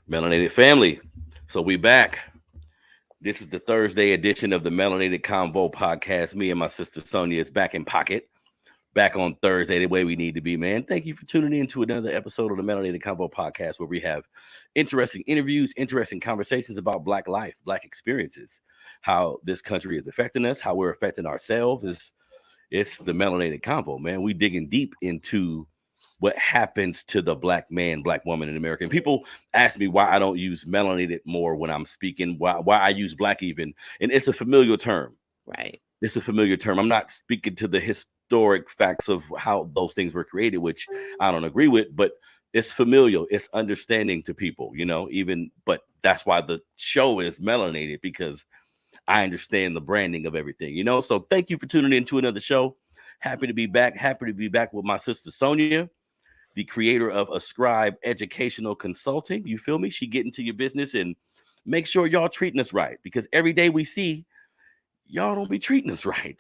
Melanated family. So we back. This is the Thursday edition of the Melanated Convo podcast. Me and my sister Sonia is back in pocket. Back on Thursday, the way we need to be, man. Thank you for tuning in to another episode of the Melanated Convo podcast, where we have interesting interviews, interesting conversations about Black life, Black experiences, how this country is affecting us, how we're affecting ourselves. It's the Melanated Convo, man. We digging deep into what happens to the Black man, Black woman in America. And people ask me why I don't use melanated more when I'm speaking, why I use Black even. And it's a familiar term. Right. It's a familiar term. I'm not speaking to the historic facts of how those things were created, which I don't agree with, but it's familial. It's understanding to people, but that's why the show is melanated, because I understand the branding of everything, So thank you for tuning in to another show. Happy to be back. Happy to be back with my sister Sonia, the creator of Ascribe Educational Consulting. You feel me? She get into your business and make sure y'all treating us right, because every day we see y'all don't be treating us right.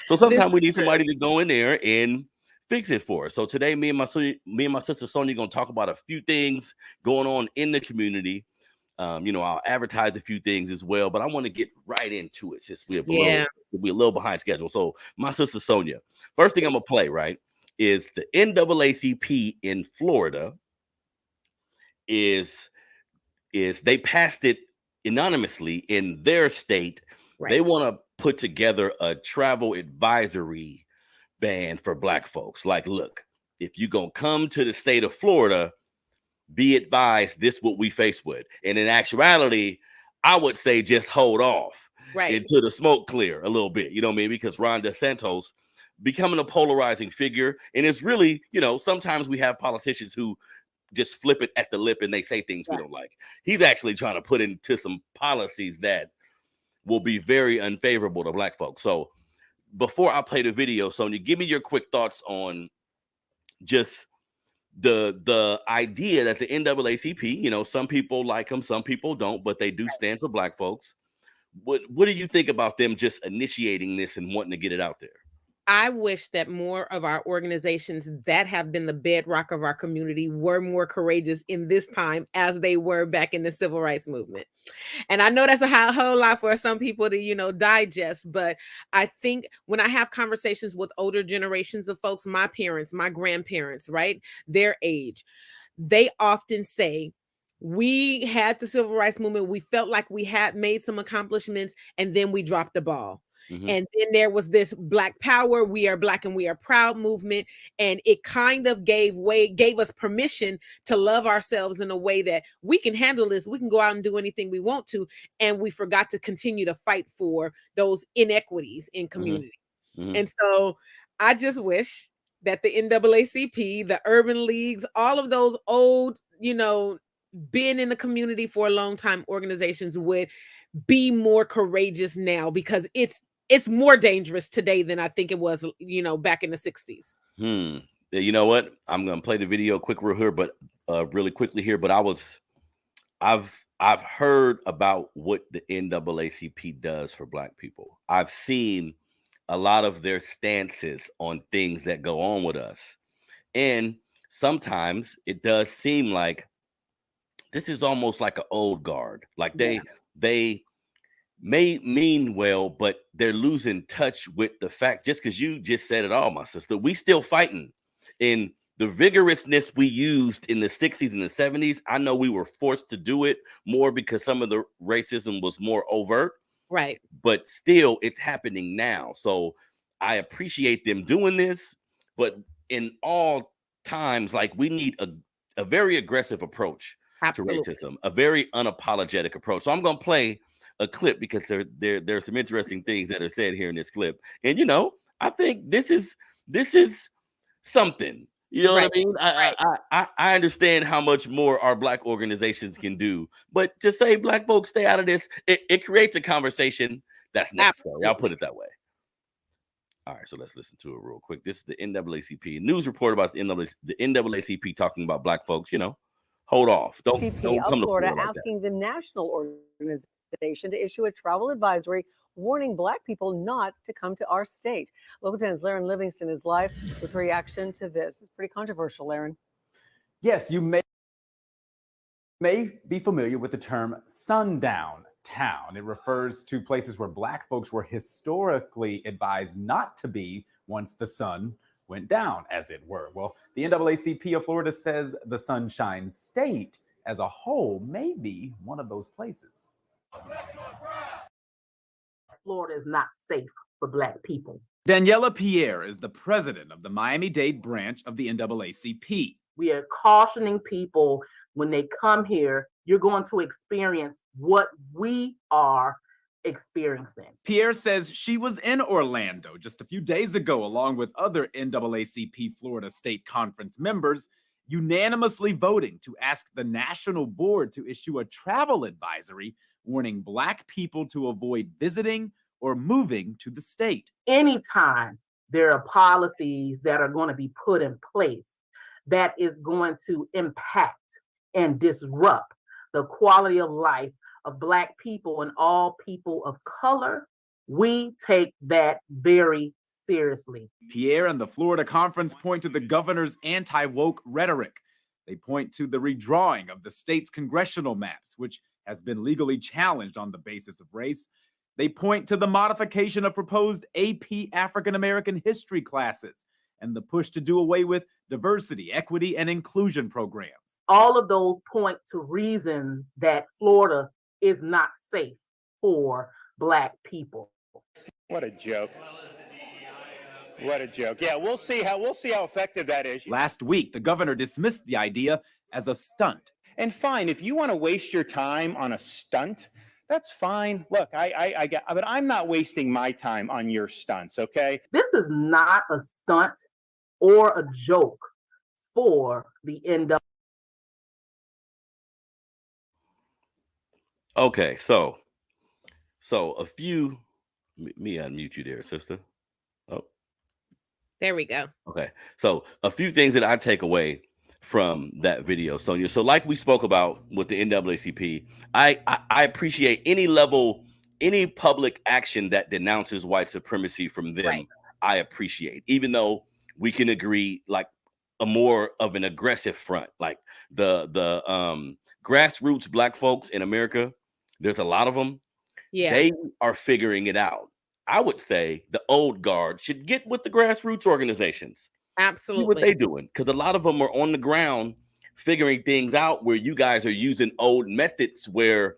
So sometimes we need somebody to go in there and fix it for us. So today, me and my sister Sonia gonna talk about a few things going on in the community. I'll advertise a few things as well, but I want to get right into it since we're a little behind schedule. So my sister Sonia, first thing I'm gonna play, right, is the NAACP in Florida is they passed it anonymously in their state. Right. They want to put together a travel advisory ban for Black folks. Like, look, if you're going to come to the state of Florida, be advised this what we face with. And in actuality, I would say just hold off until the smoke clear a little bit, you know what I mean? Because Ron DeSantis becoming a polarizing figure. And it's really, sometimes we have politicians who just flip it at the lip and they say things we don't like. He's actually trying to put into some policies that will be very unfavorable to Black folks. So before I play the video, Sonia, give me your quick thoughts on just the idea that the NAACP, some people like them, some people don't, but they do stand for Black folks. What do you think about them just initiating this and wanting to get it out there? I wish that more of our organizations that have been the bedrock of our community were more courageous in this time as they were back in the civil rights movement. And I know that's a whole lot for some people to, digest. But I think when I have conversations with older generations of folks, my parents, my grandparents, right, their age, they often say, we had the civil rights movement. We felt like we had made some accomplishments, and then we dropped the ball. Mm-hmm. And then there was this Black Power, we are Black and we are proud movement. And it kind of gave us permission to love ourselves in a way that we can handle this. We can go out and do anything we want to. And we forgot to continue to fight for those inequities in community. Mm-hmm. And so I just wish that the NAACP, the urban leagues, all of those old, been in the community for a long time organizations would be more courageous now, because it's more dangerous today than I think it was, back in the 60s. You know what? I'm going to play the video really quickly here, but I've heard about what the NAACP does for Black people. I've seen a lot of their stances on things that go on with us. And sometimes it does seem like this is almost like an old guard. Like they may mean well, but they're losing touch with the fact, just because you just said it all, my sister, we still fighting. In the vigorousness we used in the 60s and the 70s, I know we were forced to do it more because some of the racism was more overt. Right. But still, it's happening now. So I appreciate them doing this. But in all times, like, we need a very aggressive approach to racism, a very unapologetic approach. So I'm going to play a clip because there's some interesting things that are said here in this clip. And, I think this is something, what I mean? I understand how much more our Black organizations can do, but to say Black folks stay out of this, it creates a conversation that's necessary. Absolutely. I'll put it that way. All right, so let's listen to it real quick. This is the NAACP news report about the NAACP talking about Black folks, hold off. Don't come to Florida like asking the national organization to issue a travel advisory warning Black people not to come to our state. Local 10's Laren Livingston is live with reaction to this. It's pretty controversial, Laren. Yes, you may May be familiar with the term sundown town. It refers to places where Black folks were historically advised not to be once the sun went down, as it were. Well, the NAACP of Florida says the Sunshine State as a whole may be one of those places. Florida is not safe for Black people. Daniela Pierre is the president of the Miami-Dade branch of the NAACP. We are cautioning people when they come here, you're going to experience what we are experiencing. Pierre says she was in Orlando just a few days ago, along with other NAACP Florida State Conference members, unanimously voting to ask the national board to issue a travel advisory warning Black people to avoid visiting or moving to the state. Anytime there are policies that are going to be put in place that is going to impact and disrupt the quality of life of Black people and all people of color, we take that very seriously. Pierre and the Florida Conference point to the governor's anti-woke rhetoric. They point to the redrawing of the state's congressional maps, which has been legally challenged on the basis of race. They point to the modification of proposed AP African American history classes and the push to do away with diversity, equity, and inclusion programs. All of those point to reasons that Florida is not safe for Black people. What a joke. What a joke. Yeah, we'll see how effective that is. Last week, the governor dismissed the idea as a stunt. And fine, if you want to waste your time on a stunt, that's fine. Look, I get, but I'm not wasting my time on your stunts, okay? This is not a stunt or a joke for the NAACP. Okay, so a few, me unmute you there, sister. Oh, there we go. Okay, so a few things that I take away from that video, Sonia. So like we spoke about with the NAACP, I appreciate any public action that denounces white supremacy from them. Right. I appreciate, even though we can agree like a more of an aggressive front, like the grassroots Black folks in America. There's a lot of them. Yeah, they are figuring it out. I would say the old guard should get with the grassroots organizations. Absolutely. See what they're doing, because a lot of them are on the ground figuring things out where you guys are using old methods where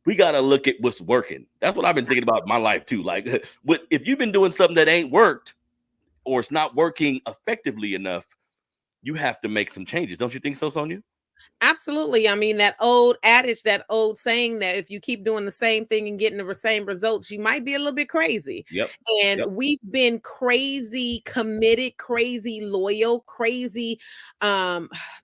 we got to look at what's working. That's what I've been thinking about in my life too. Like, if you've been doing something that ain't worked or it's not working effectively enough, you have to make some changes. Don't you think so, Sonia? Absolutely. I mean, that old adage, that old saying that if you keep doing the same thing and getting the same results, you might be a little bit crazy. Yep. And we've been crazy committed, crazy loyal, crazy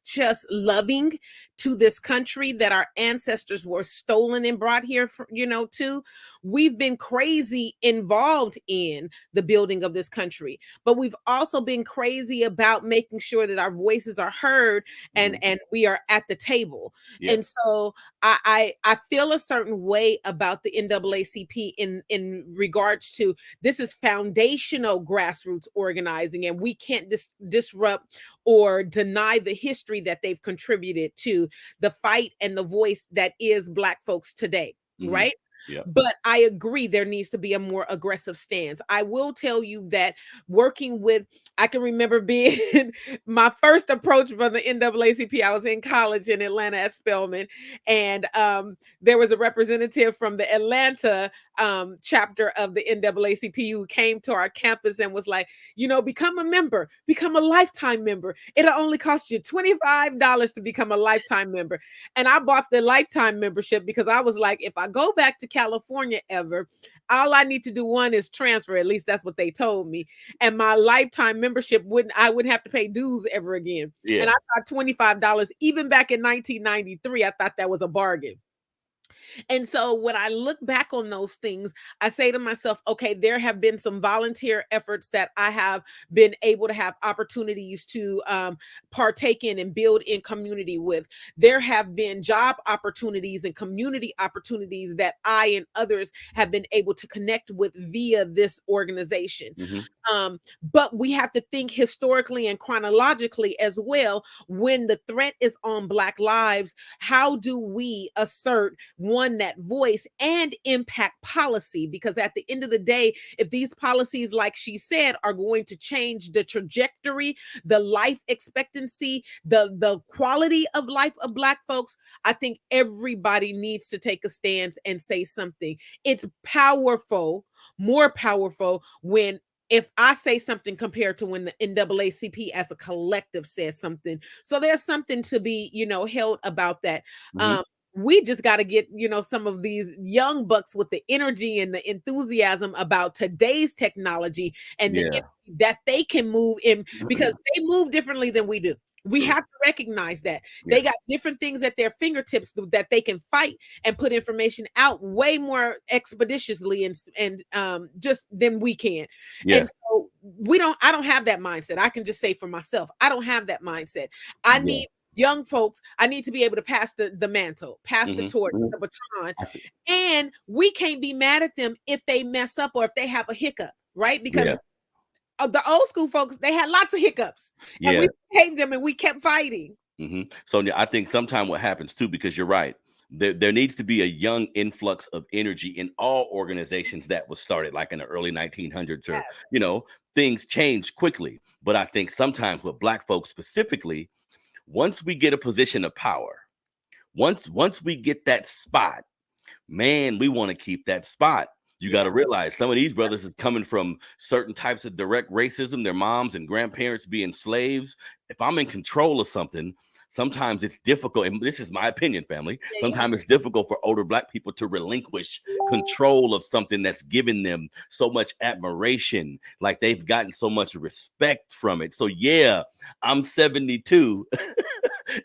just loving to this country that our ancestors were stolen and brought here for, to. We've been crazy involved in the building of this country, but we've also been crazy about making sure that our voices are heard and we are at the table. Yeah. And so I feel a certain way about the NAACP in regards to this is foundational grassroots organizing, and we can't disrupt or deny the history that they've contributed to the fight and the voice that is Black folks today, right? Yeah. But I agree there needs to be a more aggressive stance. I will tell you that working with, I can remember being my first approach from the NAACP. I was in college in Atlanta at Spelman, and there was a representative from the Atlanta chapter of the NAACP who came to our campus and was like, become a member, become a lifetime member. It'll only cost you $25 to become a lifetime member. And I bought the lifetime membership because I was like, if I go back to California ever, all I need to do one is transfer. At least that's what they told me. And my lifetime membership I wouldn't have to pay dues ever again. Yeah. And I thought $25, even back in 1993, I thought that was a bargain. And so when I look back on those things, I say to myself, okay, there have been some volunteer efforts that I have been able to have opportunities to partake in and build in community with. There have been job opportunities and community opportunities that I and others have been able to connect with via this organization. But we have to think historically and chronologically as well. When the threat is on Black lives, how do we assert one, that voice, and impact policy? Because at the end of the day, if these policies, like she said, are going to change the trajectory, the life expectancy, the quality of life of Black folks, I think everybody needs to take a stance and say something. It's powerful, more powerful when if I say something compared to when the NAACP as a collective says something. So there's something to be, held about that. We just got to get, some of these young bucks with the energy and the enthusiasm about today's technology and the energy that they can move in, because they move differently than we do. We have to recognize that they got different things at their fingertips that they can fight and put information out way more expeditiously and just than we can. And so I don't have that mindset. I can just say for myself, I don't have that mindset. I need young folks. I need to be able to pass the mantle, pass the torch, the baton, and we can't be mad at them if they mess up or if they have a hiccup, right? Because the old school folks, they had lots of hiccups, and we behaved them and we kept fighting. So I think sometimes what happens too, because you're right, there needs to be a young influx of energy in all organizations that was started like in the early 1900s, or things change quickly. But I think sometimes with Black folks specifically, once we get a position of power, once we get that spot, man, we want to keep that spot. You got to realize some of these brothers is coming from certain types of direct racism, their moms and grandparents being slaves. If I'm in control of something, sometimes it's difficult. And this is my opinion, family. Sometimes it's difficult for older Black people to relinquish control of something that's given them so much admiration, like they've gotten so much respect from it. So I'm 72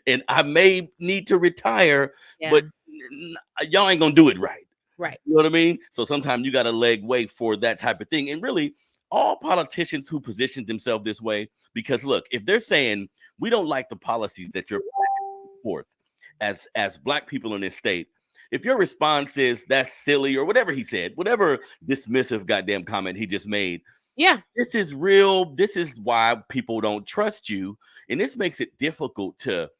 and I may need to retire, but y'all ain't gonna do it right. Right. You know what I mean? So sometimes you got to leg way for that type of thing. And really, all politicians who position themselves this way, because look, if they're saying we don't like the policies that you're forth as Black people in this state, if your response is that's silly or whatever he said, whatever dismissive goddamn comment he just made, this is real. This is why people don't trust you, and this makes it difficult to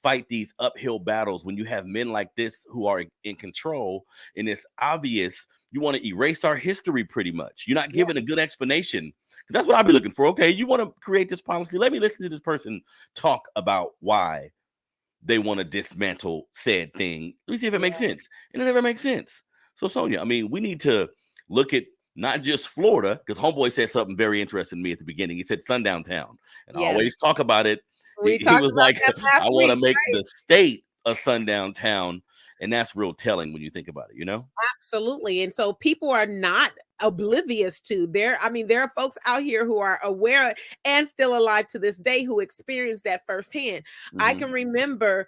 fight these uphill battles when you have men like this who are in control. And it's obvious you want to erase our history pretty much. You're not giving a good explanation. That's what I'll be looking for. Okay, you want to create this policy. Let me listen to this person talk about why they want to dismantle said thing. Let me see if it makes sense. And it never makes sense. So Sonia, I mean, we need to look at not just Florida, because Homeboy said something very interesting to me at the beginning. He said sundown town. And I always talk about it. He was like, I want to make the state a sundown town. And that's real telling when you think about it, Absolutely. And so people are not oblivious to there are folks out here who are aware and still alive to this day who experienced that firsthand. I can remember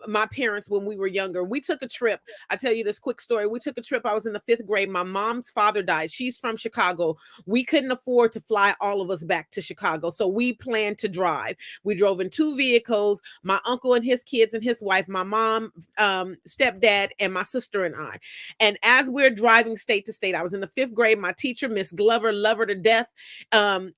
my parents when we were younger. We took a trip. I tell you this quick story. We took a trip. I was in the 5th grade. My mom's father died. She's from Chicago. We couldn't afford to fly all of us back to Chicago, so we planned to drive. We drove in 2 vehicles, my uncle and his kids and his wife, my mom, stepdad, and my sister and I. And as we're driving state to state, I was in the 5th grade. My teacher, Miss Glover, love her to death.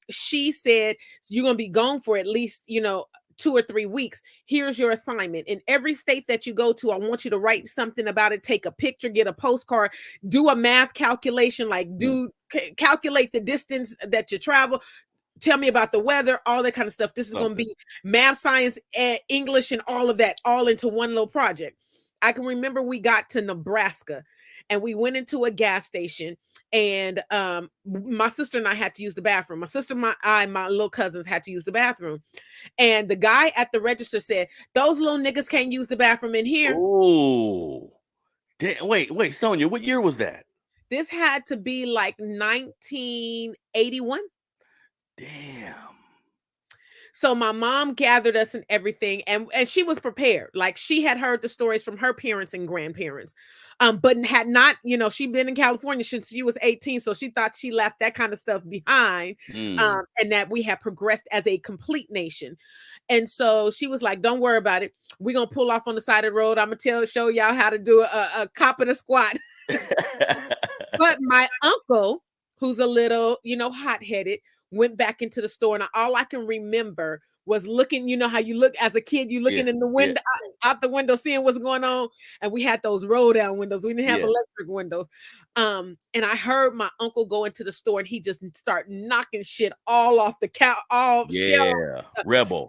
She said, you're going to be gone for at least, 2 or 3 weeks. Here's your assignment. In every state that you go to, I want you to write something about it, take a picture, get a postcard, do a math calculation, like calculate the distance that you travel. Tell me about the weather, all that kind of stuff. This is going to be math, science, and English, and all of that, all into one little project. I can remember we got to Nebraska and we went into a gas station, and my sister and I had to use the bathroom. My sister, my little cousins had to use the bathroom. And the guy at the register said, those little niggas can't use the bathroom in here. Oh, wait, Sonia, what year was that? This had to be like 1981. Damn. So my mom gathered us and everything, and she was prepared. Like, she had heard the stories from her parents and grandparents, but had not, she'd been in California since she was 18, so she thought she left that kind of stuff behind, and that we had progressed as a complete nation. And so she was like, "Don't worry about it. We're gonna pull off on the side of the road. I'm gonna show y'all how to do a cop and a squat." But my uncle, who's a little, hot-headed, went back into the store, and all I can remember was looking, how you look as a kid, you looking in the window, out the window, seeing what's going on. And we had those roll down windows. We didn't have electric windows. And I heard my uncle go into the store, and he just start knocking shit all off the couch, rebel.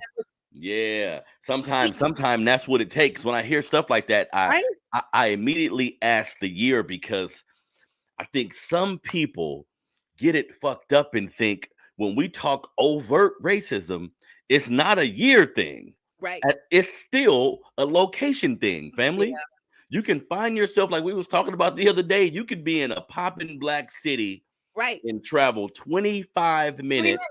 Yeah. Sometimes that's what it takes. When I hear stuff like that, I immediately ask the year, because I think some people get it fucked up and think when we talk overt racism, it's not a year thing. Right. It's still a location thing, family. Yeah. You can find yourself, like we was talking about the other day, you could be in a poppin' black city, right, and travel 25 minutes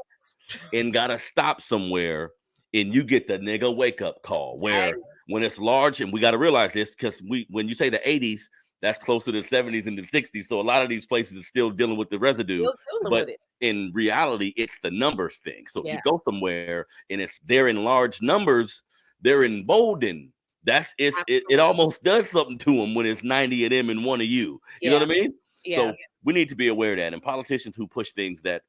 and gotta stop somewhere, and you get the nigga wake up call, where when it's large, and we got to realize this, because when you say the 80s, that's closer to the 70s and the 60s. So a lot of these places are still dealing with the residue. But in reality, it's the numbers thing. So if you go somewhere and they're in large numbers, they're emboldened. It almost does something to them when it's 90 of them and one of you. You know what I mean? Yeah. So we need to be aware of that. And politicians who push things that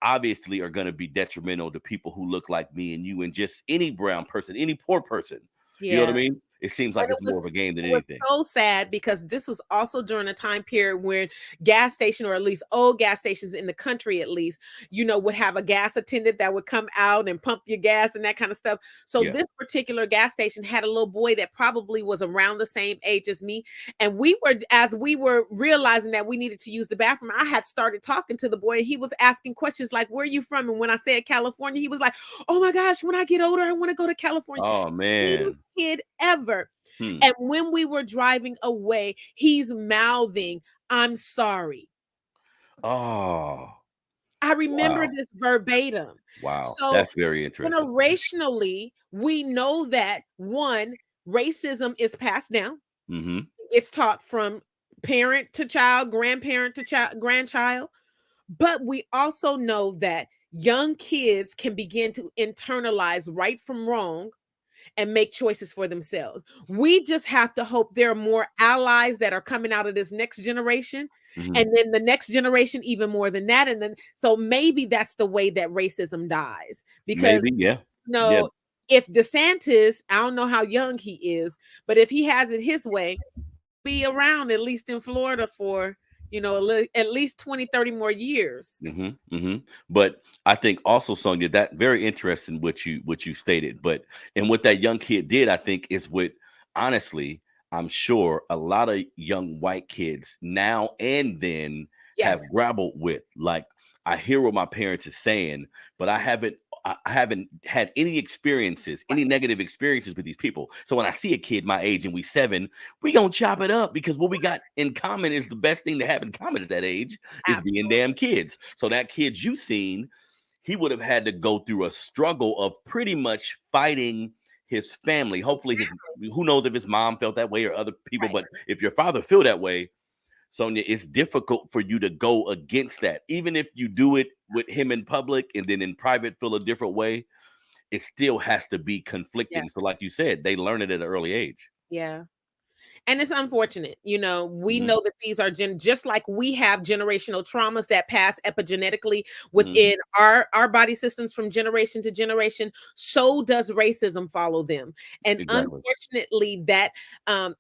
obviously are going to be detrimental to people who look like me and you, and just any brown person, any poor person. You know what I mean? It seems like it's more of a game than anything. It was so sad, because this was also during a time period where gas station, or at least old gas stations in the country, at least, would have a gas attendant that would come out and pump your gas and that kind of stuff. So this particular gas station had a little boy that probably was around the same age as me. And as we were realizing that we needed to use the bathroom, I had started talking to the boy, and he was asking questions like, "Where are you from?" And when I said California, he was like, "Oh my gosh, when I get older, I want to go to California." Oh man. Sweetest kid ever. And when we were driving away, he's mouthing, "I'm sorry." Oh, I remember this verbatim. Wow. So that's very interesting. Generationally, we know that, one, racism is passed down. It's taught from parent to child, grandparent to grandchild. But we also know that young kids can begin to internalize right from wrong and make choices for themselves. We just have to hope there are more allies that are coming out of this next generation, and then the next generation even more than that. And then, so maybe that's the way that racism dies, because if DeSantis, I don't know how young he is, but if he has it his way, be around, at least in Florida, for at least 20, 30 more years. But I think also, Sonia, that very interesting what you stated. But and what that young kid did, I think, is what, honestly, I'm sure a lot of young white kids now and then have grappled with. Like, I hear what my parents are saying, but I haven't had any experiences, any negative experiences with these people. So when I see a kid my age and we 7, we gonna chop it up, because what we got in common is the best thing to have in common at that age is being damn kids. So that kid you seen, he would have had to go through a struggle of pretty much fighting his family. Hopefully, who knows if his mom felt that way or other people, but if your father feel that way, Sonia, it's difficult for you to go against that. Even if you do it with him in public and then in private feel a different way, it still has to be conflicting. So like you said, they learn it at an early age. Yeah. And it's unfortunate. We know that these are just like we have generational traumas that pass epigenetically within our body systems from generation to generation. So does racism follow them. And unfortunately, that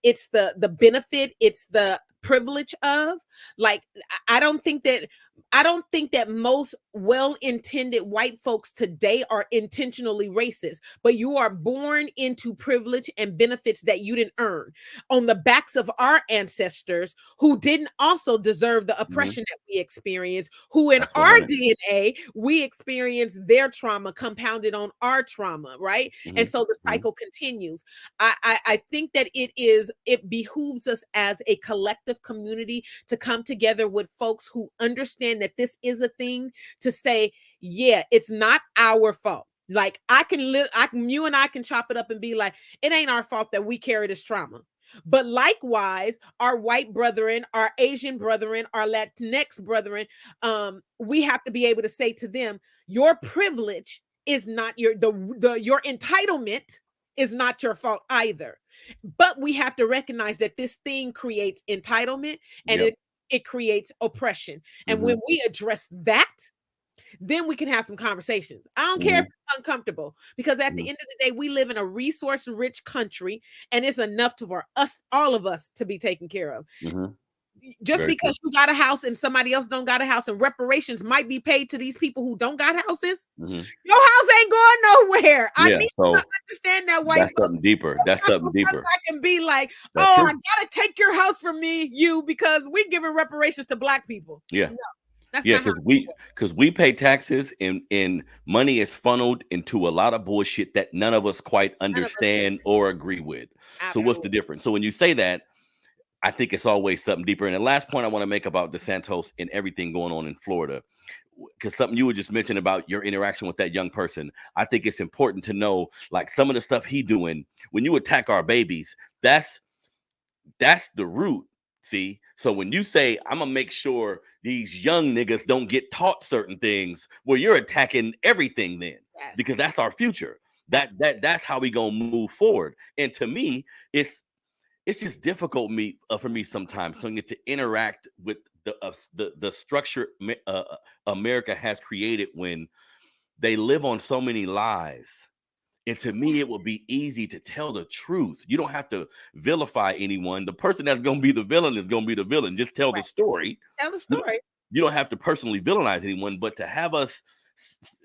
it's the benefit, it's the privilege of, like, I don't think that most well-intended white folks today are intentionally racist, but you are born into privilege and benefits that you didn't earn on the backs of our ancestors, who didn't also deserve the oppression that we experience, who in our DNA, we experience their trauma compounded on our trauma, right? And so the cycle continues. I think that it behooves us as a collective community to come together with folks who understand that this is a thing, to say, yeah, it's not our fault. Like you and I can chop it up and be like, it ain't our fault that we carry this trauma. But likewise, our white brethren, our Asian brethren, our Latinx brethren, we have to be able to say to them, your privilege is not your entitlement is not your fault either. But we have to recognize that this thing creates entitlement and it creates oppression. And when we address that, then we can have some conversations. I don't care if it's uncomfortable, because at the end of the day, we live in a resource-rich country, and it's enough for us, all of us, to be taken care of. Just Very because you got a house and somebody else don't got a house, and reparations might be paid to these people who don't got houses, your house ain't going nowhere. I need to understand that, white That's something deeper. That's something deeper. I can be like, I gotta take your house from you because we giving reparations to black people. Yeah. No. Because we pay taxes and money is funneled into a lot of bullshit that none of us quite understand or agree with. Absolutely. So what's the difference? So when you say that, I think it's always something deeper. And the last point I want to make about DeSantis and everything going on in Florida, because something you were just mentioning about your interaction with that young person, I think it's important to know, like, some of the stuff he doing when you attack our babies, that's the root. See, so when you say, I'm gonna make sure these young niggas don't get taught certain things, well, you're attacking everything then, because that's our future. That's how we gonna move forward. And to me, it's just difficult for me sometimes to get to interact with the structure America has created when they live on so many lies. And to me, it would be easy to tell the truth. You don't have to vilify anyone. The person that's going to be the villain is going to be the villain. Just tell the story. Tell the story. You don't have to personally villainize anyone, but to have us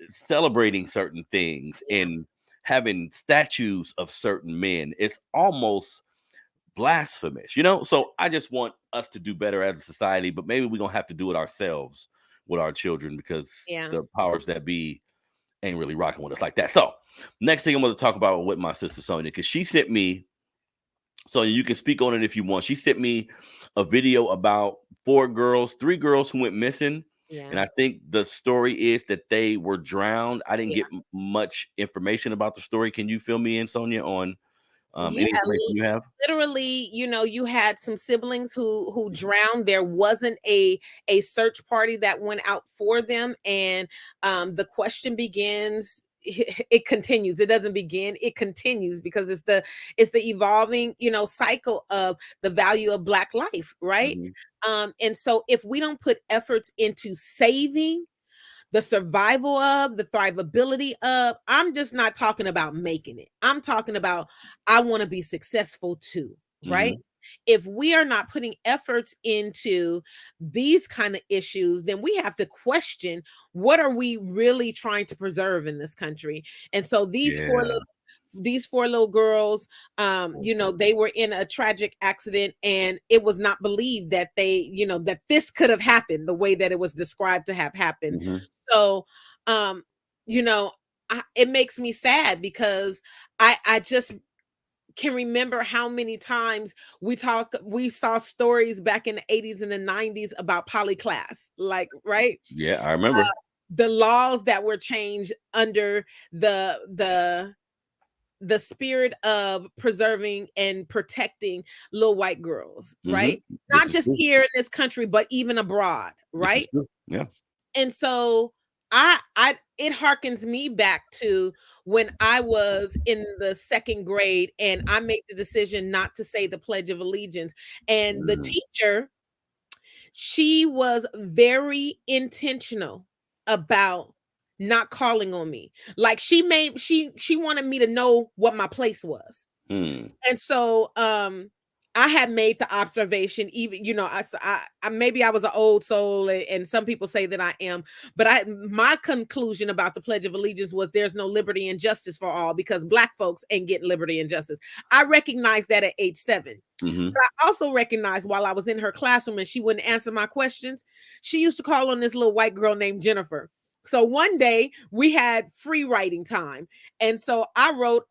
celebrating certain things and having statues of certain men, it's almost blasphemous, So I just want us to do better as a society, but maybe we're going to have to do it ourselves with our children, because the powers that be ain't really rocking with us like that. So next thing I'm going to talk about with my sister Sonia, because she sent me, Sonia, you can speak on it if you want. She sent me a video about three girls who went missing. And I think the story is that they were drowned. I didn't get much information about the story. Can you fill me in, Sonia, on any information you have? Literally, you had some siblings who drowned. There wasn't a search party that went out for them, and the question begins. It continues. It doesn't begin. It continues, because it's the evolving, cycle of the value of Black life, right? And so if we don't put efforts into saving the survival of, the thrivability of, I'm just not talking about making it. I'm talking about, I want to be successful too, right? If we are not putting efforts into these kind of issues, then we have to question, what are we really trying to preserve in this country? And so these four little girls, they were in a tragic accident, and it was not believed that that this could have happened the way that it was described to have happened. So, it makes me sad, because I just can remember how many times we saw stories back in the 80s and the 90s about polyclass, right? Yeah, I remember. The laws that were changed under the spirit of preserving and protecting little white girls, right? Not just here in this country, but even abroad, right? Yeah. And so it harkens me back to when I was in the second grade, and I made the decision not to say the Pledge of Allegiance. And the teacher, she was very intentional about not calling on me. Like, she wanted me to know what my place was. And so I had made the observation, even, I maybe I was an old soul, and some people say that I am, but my conclusion about the Pledge of Allegiance was, there's no liberty and justice for all, because Black folks ain't getting liberty and justice. I recognized that at age 7. But I also recognized, while I was in her classroom and she wouldn't answer my questions, she used to call on this little white girl named Jennifer. So one day we had free writing time, and so I wrote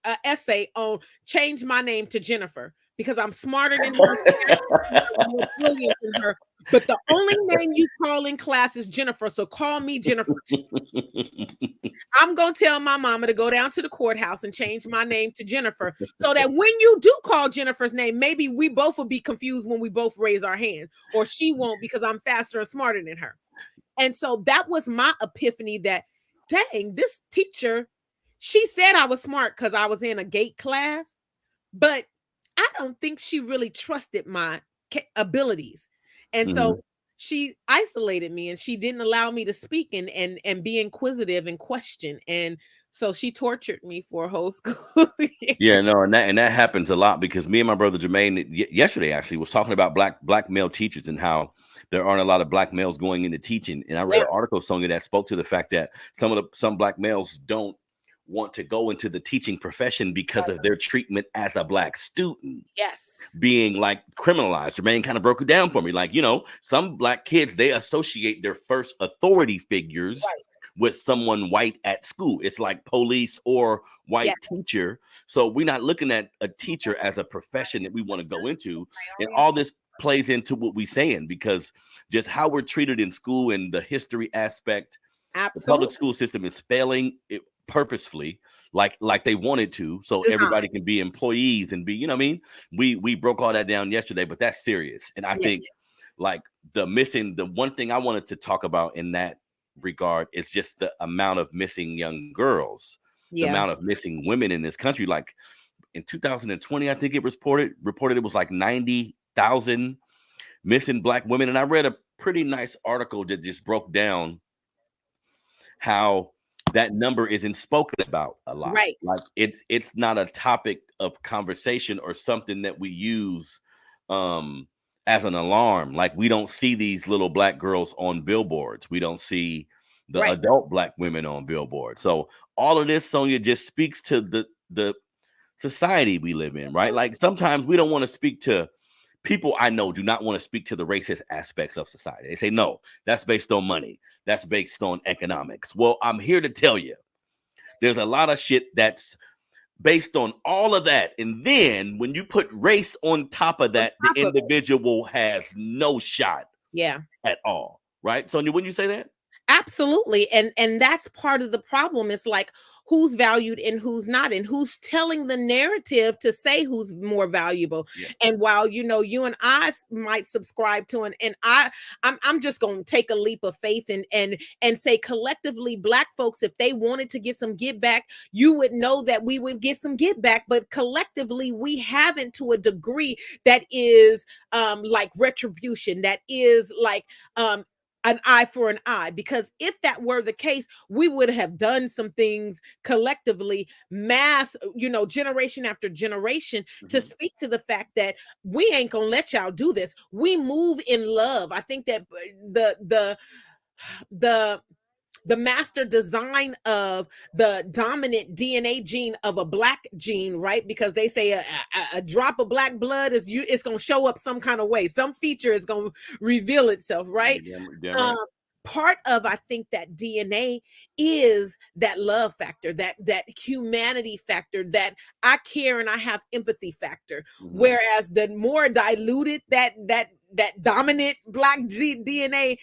an essay on change my name to Jennifer, because I'm smarter than her, more brilliant than her, But the only name you call in class is Jennifer, so call me Jennifer. I'm going to tell my mama to go down to the courthouse and change my name to Jennifer, so that when you do call Jennifer's name, maybe we both will be confused when we both raise our hands, or she won't because I'm faster and smarter than her. And so that was my epiphany that, dang, this teacher, she said I was smart because I was in a GATE class, but I don't think she really trusted my abilities. And so she isolated me, and she didn't allow me to speak and be inquisitive and question. And so she tortured me for a whole school year. Yeah, no, and that happens a lot, because me and my brother Jermaine yesterday actually was talking about black male teachers and how there aren't a lot of black males going into teaching. And I read an article, Sonia, that spoke to the fact that some black males don't want to go into the teaching profession because of their treatment as a black student. Yes. Being like criminalized. Jermaine kind of broke it down for me. Like, some black kids, they associate their first authority figures with someone white at school. It's like police or white teacher. So we're not looking at a teacher as a profession that we want to go into. And all this plays into what we're saying, because just how we're treated in school and the history aspect. Absolutely. The public school system is failing it purposefully, like they wanted to, so everybody can be employees and be, we broke all that down yesterday, but that's serious. And I think like the one thing I wanted to talk about in that regard is just the amount of missing young girls, the amount of missing women in this country. Like in 2020, I think it reported it was like 90,000 missing black women. And I read a pretty nice article that just broke down how that number isn't spoken about a lot. Right. Like it's not a topic of conversation or something that we use as an alarm. Like we don't see these little black girls on billboards. We don't see the adult black women on billboards. So all of this, Sonia, just speaks to the society we live in, right? Like sometimes we don't want to speak to people I know do not want to speak to the racist aspects of society. They say, no, that's based on money. That's based on economics. Well, I'm here to tell you, there's a lot of shit that's based on all of that. And then when you put race on top of that, the individual has no shot at all. Right? Sonia, wouldn't you say that? Absolutely. And that's part of the problem. It's like, who's valued and who's not, and who's telling the narrative to say who's more valuable. And while you and I might subscribe to and I'm just going to take a leap of faith and say collectively, black folks, if they wanted to get some get back, you would know that we would get some get back. But collectively, we haven't, to a degree that is like retribution, that is like an eye for an eye, because if that were the case, we would have done some things collectively, mass, generation after generation, to speak to the fact that we ain't gonna let y'all do this. We move in love. I think that the master design of the dominant DNA gene of a black gene, right? Because they say a drop of black blood it's going to show up some kind of way. Some feature is going to reveal itself, right? Part of, I think, that DNA is that love factor, that humanity factor, that I care and I have empathy factor. Whereas the more diluted that dominant black DNA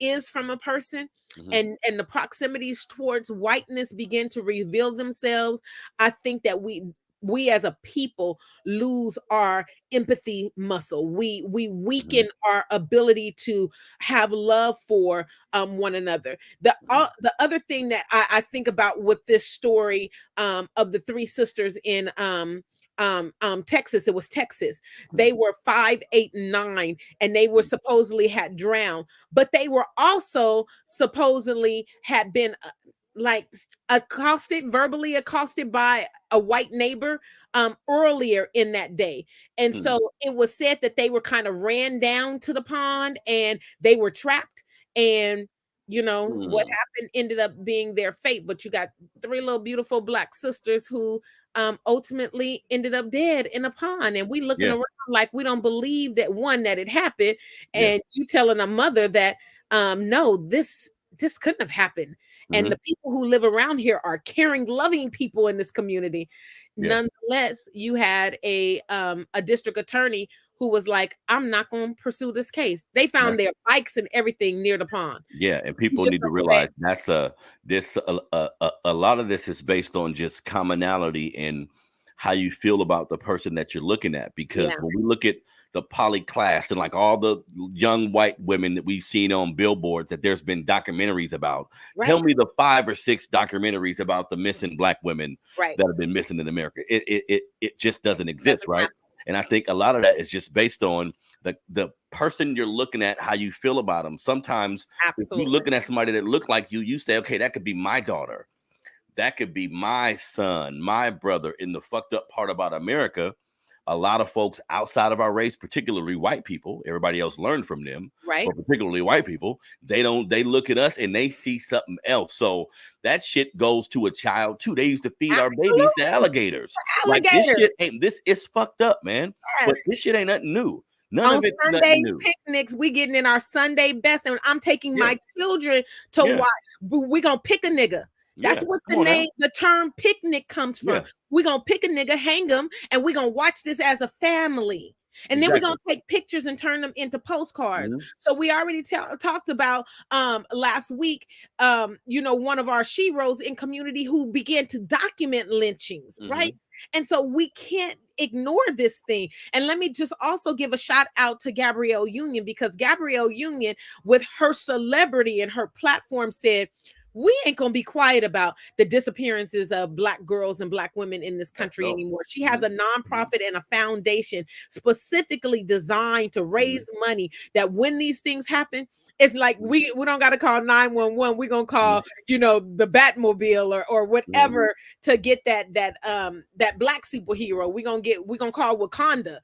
is from a person, and the proximities towards whiteness begin to reveal themselves, I think that we as a people lose our empathy muscle. We weaken our ability to have love for one another. The other thing that I think about with this story of the three sisters in Texas, it was Texas. They were 5, 8, and 9, and they were supposedly had drowned, but they were also supposedly had been like verbally accosted by a white neighbor earlier in that day. And so it was said that they were kind of ran down to the pond and they were trapped, and what happened ended up being their fate. But you got 3 little beautiful black sisters who ultimately ended up dead in a pond, and we looking around like we don't believe that it happened, and you telling a mother that no, this couldn't have happened. And the people who live around here are caring, loving people in this community. Nonetheless, you had a district attorney who was like, I'm not going to pursue this case. They found their bikes and everything near the pond. Yeah, and people need to realize that's a lot of this is based on just commonality in how you feel about the person that you're looking at. Because when we look at the poly class and like all the young white women that we've seen on billboards that there's been documentaries about, tell me the 5 or 6 documentaries about the missing Black women that have been missing in America. It just doesn't exist, right? And I think a lot of that is just based on the person you're looking at, how you feel about them. Sometimes if you're looking at somebody that look like you say, okay, that could be my daughter. That could be my son, my brother. In the fucked up part about America, a lot of folks outside of our race, particularly white people, everybody else learned from them, but particularly white people, they look at us and they see something else. So that shit goes to a child too. They used to feed our babies to alligators. Like this shit it's fucked up, man. But this shit ain't nothing new. None of it's nothing new. Picnics, we getting in our Sunday best, and I'm taking my children to watch. We gonna pick a nigga. That's what the term picnic comes from. We're going to pick a nigga, hang him, and we're going to watch this as a family. And then we're going to take pictures and turn them into postcards. So we already talked about last week, one of our sheroes in community who began to document lynchings, right? And so we can't ignore this thing. And let me just also give a shout out to Gabrielle Union, because Gabrielle Union, with her celebrity and her platform, said, we ain't gonna be quiet about the disappearances of Black girls and Black women in this country anymore. She has a nonprofit and a foundation specifically designed to raise money that when these things happen, it's like we don't got to call 911. We're gonna call, the Batmobile or whatever to get that Black superhero. We're gonna call Wakanda.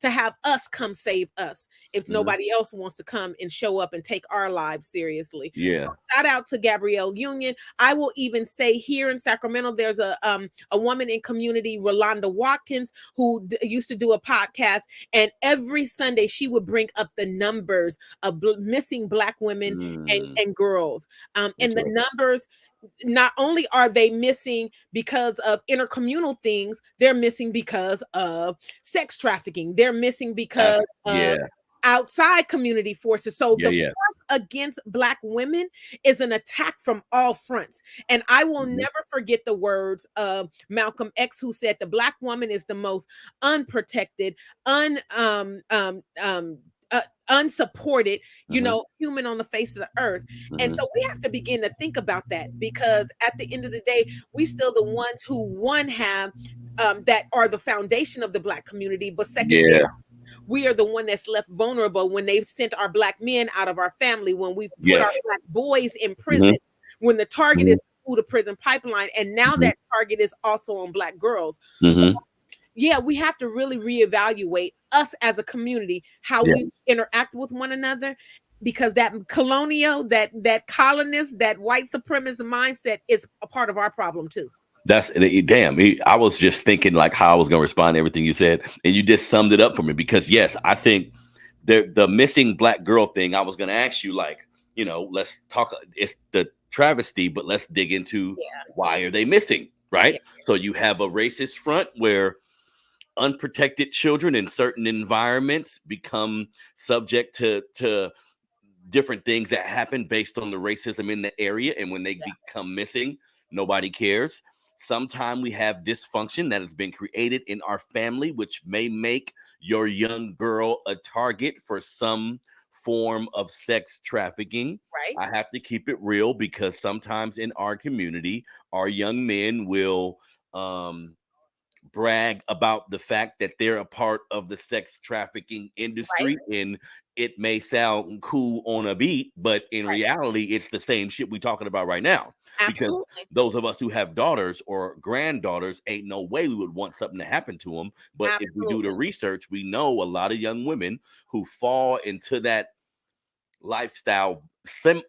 To have us come save us if nobody else wants to come and show up and take our lives seriously. So shout out to Gabrielle Union. I will even say here in Sacramento, there's a woman in community, Rolanda Watkins, who used to do a podcast, and every Sunday she would bring up the numbers of missing Black women and girls. And the numbers, not only are they missing because of intercommunal things, they're missing because of sex trafficking. They're missing because of outside community forces. So the force against Black women is an attack from all fronts. And I will never forget the words of Malcolm X, who said the Black woman is the most unprotected, unsupported, human on the face of the earth. And so we have to begin to think about that, because at the end of the day, we still the ones who have that are the foundation of the Black community, but secondly, we are the one that's left vulnerable when they've sent our Black men out of our family, when we put our Black boys in prison, when the target is through the prison pipeline, and now that target is also on Black girls. So we have to really reevaluate us as a community, how we interact with one another, because that colonial, that colonist, that white supremacist mindset is a part of our problem too. That's damn. I was just thinking like how I was going to respond to everything you said, and you just summed it up for me. Because yes, I think the missing Black girl thing. I was going to ask you, like, let's talk. It's the travesty, but let's dig into why are they missing, right? So you have a racist front where unprotected children in certain environments become subject to different things that happen based on the racism in the area, and when they become missing, nobody cares. Sometimes we have dysfunction that has been created in our family, which may make your young girl a target for some form of sex trafficking. I have to keep it real, because sometimes in our community, our young men will brag about the fact that they're a part of the sex trafficking industry, and it may sound cool on a beat, but in reality, it's the same shit we're talking about right now. Because those of us who have daughters or granddaughters, ain't no way we would want something to happen to them. But if we do the research, we know a lot of young women who fall into that lifestyle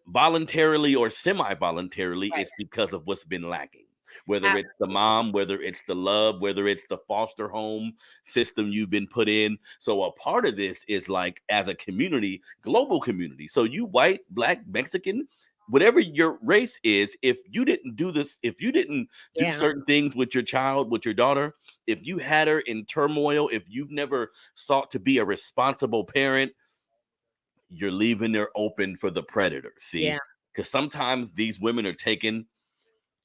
voluntarily or semi-voluntarily, it's because of what's been lacking. Whether it's the mom, whether it's the love, whether it's the foster home system you've been put in. So a part of this is like, as a community, global community. So you white, Black, Mexican, whatever your race is, if you didn't do this, if you didn't do certain things with your child, with your daughter, if you had her in turmoil, if you've never sought to be a responsible parent, you're leaving her open for the predator. See, because sometimes these women are taken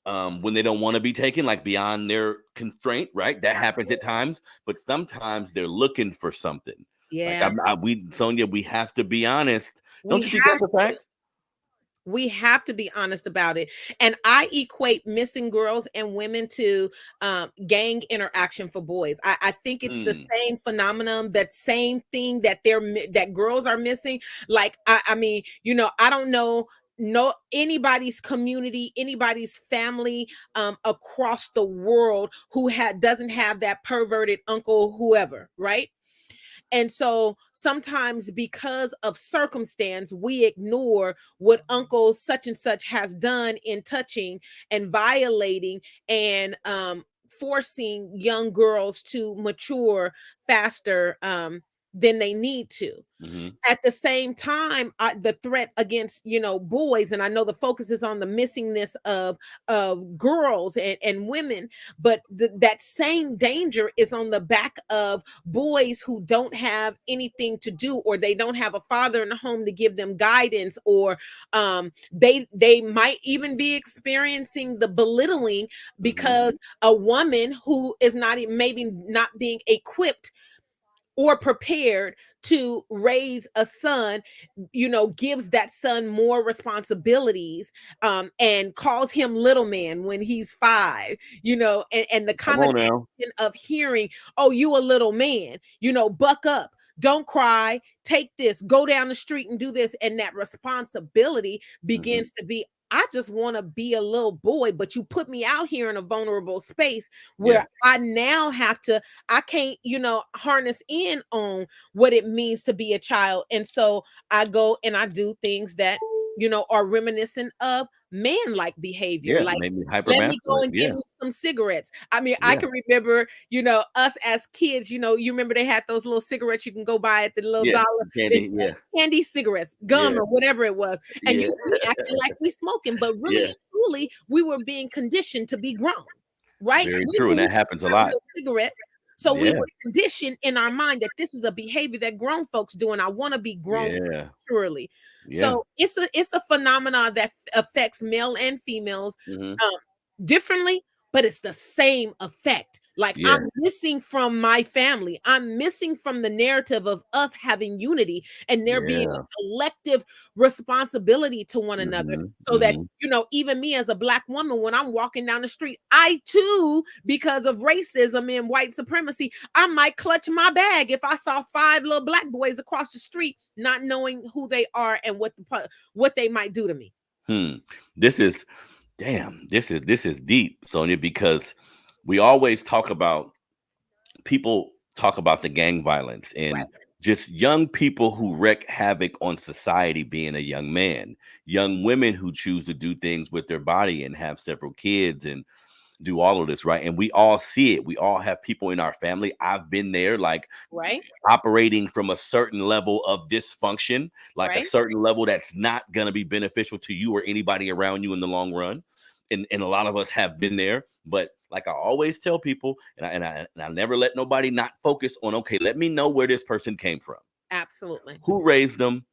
when they don't want to be taken, like beyond their constraint, right? That happens at times, but sometimes they're looking for something. Yeah. Like Sonia, we have to be honest. Don't We you think that's a fact? We have to be honest about it. And I equate missing girls and women to gang interaction for boys. I think it's the same phenomenon, that same thing that that girls are missing. Like, I mean, you know, I don't know anybody's community, anybody's family across the world who doesn't have that perverted uncle, whoever, right? And so sometimes, because of circumstance, we ignore what uncle such and such has done in touching and violating and forcing young girls to mature faster than they need to. At the same time, the threat against, you know, boys, and I know the focus is on the missingness of girls and women, but that same danger is on the back of boys who don't have anything to do, or they don't have a father in the home to give them guidance, or they might even be experiencing the belittling because a woman who is maybe not being equipped or prepared to raise a son, you know, gives that son more responsibilities and calls him little man when he's 5, you know, and the connotation of hearing, oh, you a little man, you know, buck up, don't cry, take this, go down the street and do this. And that responsibility begins to be, I just want to be a little boy, but you put me out here in a vulnerable space where I now I can't, you know, harness in on what it means to be a child. And so I go and I do things that, you know, are reminiscent of man-like behavior. Like, let me go and give me some cigarettes. I mean, I can remember, you know, us as kids, you know, you remember they had those little cigarettes you can go buy at the little dollar candy cigarettes, gum or whatever it was. And you be acting like we smoking, but really and truly, we were being conditioned to be grown, right? Very true. And that happens a lot. Cigarettes. So we were conditioned in our mind that this is a behavior that grown folks do, and I want to be grown surely. So it's a phenomenon that affects male and females differently, but it's the same effect. Like, I'm missing from my family. I'm missing from the narrative of us having unity and there being a collective responsibility to one another. So that, you know, even me as a Black woman, when I'm walking down the street, I too, because of racism and white supremacy, I might clutch my bag if I saw 5 little Black boys across the street, not knowing who they are and what they might do to me. This is deep, Sonia, because we always people talk about the gang violence and just young people who wreak havoc on society being a young man, young women who choose to do things with their body and have several kids and do all of this, right? And we all see it. We all have people in our family. I've been there, like operating from a certain level of dysfunction, like a certain level that's not going to be beneficial to you or anybody around you in the long run. And a lot of us have been there. But like I always tell people, and I never let nobody not focus on, okay, let me know where this person came from. Absolutely. Who raised them?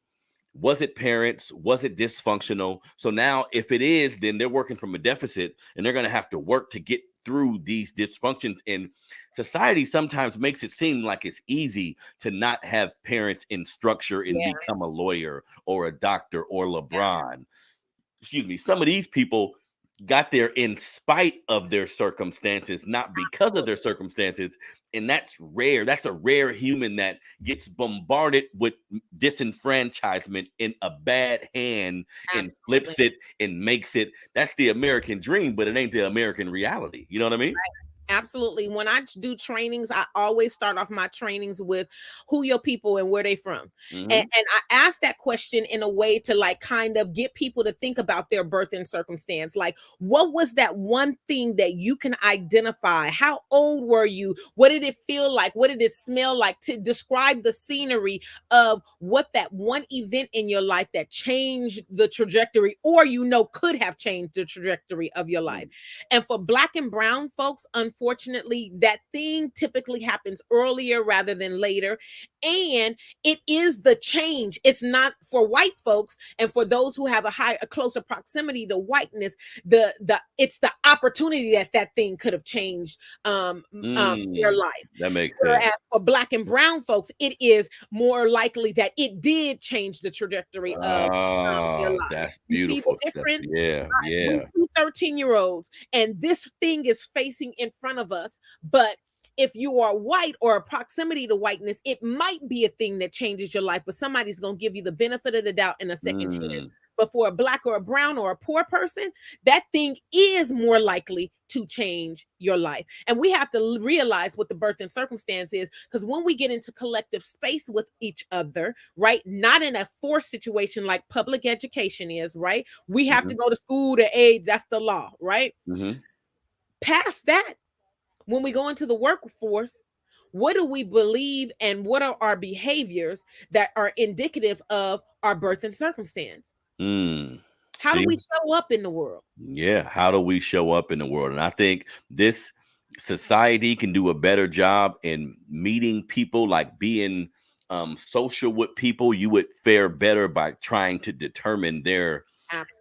Was it parents? Was it dysfunctional? So now if it is, then they're working from a deficit and they're going to have to work to get through these dysfunctions. And society sometimes makes it seem like it's easy to not have parents in structure and become a lawyer or a doctor or LeBron. Excuse me. Some of these people got there in spite of their circumstances, not because of their circumstances. And that's rare. That's a rare human that gets bombarded with disenfranchisement in a bad hand and flips it and makes it. That's the American dream, but it ain't the American reality. You know what I mean? Absolutely. When I do trainings, I always start off my trainings with who your people and where they from. Mm-hmm. And I ask that question in a way to like kind of get people to think about their birth and circumstance. Like, what was that one thing that you can identify? How old were you? What did it feel like? What did it smell like? To describe the scenery of what that one event in your life that changed the trajectory, or could have changed the trajectory of your life. And for Black and brown folks, unfortunately, that thing typically happens earlier rather than later. And it is the change. It's not for white folks, and for those who have a closer proximity to whiteness, it's the opportunity that thing could have changed their life. That makes Whereas sense. for Black and brown folks, it is more likely that it did change the trajectory of their life. That's You see beautiful. the difference? Yeah. We 2 13-year-olds, and this thing is facing in front of us. But if you are white or a proximity to whiteness, it might be a thing that changes your life, but somebody's going to give you the benefit of the doubt and a second chance. But for a Black or a brown or a poor person, that thing is more likely to change your life. And we have to realize what the birth and circumstance is, because when we get into collective space with each other, right, not in a forced situation like public education is, right? We have to go to school to age, that's the law, right? Past that, when we go into the workforce, what do we believe and what are our behaviors that are indicative of our birth and circumstance? How do we show up in the world? Yeah, how do we show up in the world? And I think this society can do a better job in meeting people, like being social with people. You would fare better by trying to determine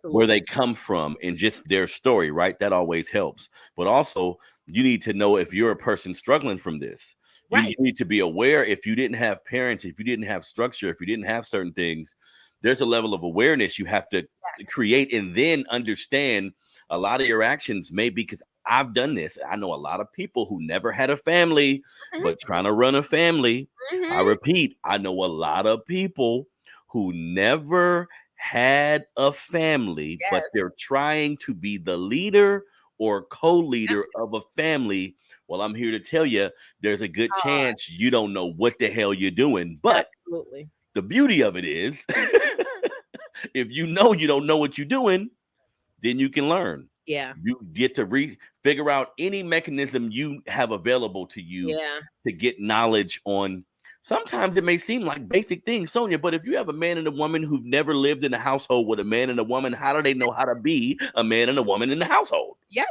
where they come from and just their story, right? That always helps. But also, you need to know if you're a person struggling from this. You need to be aware. If you didn't have parents, if you didn't have structure, if you didn't have certain things, there's a level of awareness you have to create, and then understand a lot of your actions may be, because I've done this. I know a lot of people who never had a family, but trying to run a family. I repeat, I know a lot of people who never had a family, but they're trying to be the leader or co-leader of a family. Well, I'm here to tell you, there's a good chance you don't know what the hell you're doing. But the beauty of it is, if you know you don't know what you're doing, then you can learn. Yeah. You get to figure out any mechanism you have available to you to get knowledge on. Sometimes it may seem like basic things, Sonia, but if you have a man and a woman who've never lived in a household with a man and a woman, how do they know how to be a man and a woman in the household? Yep.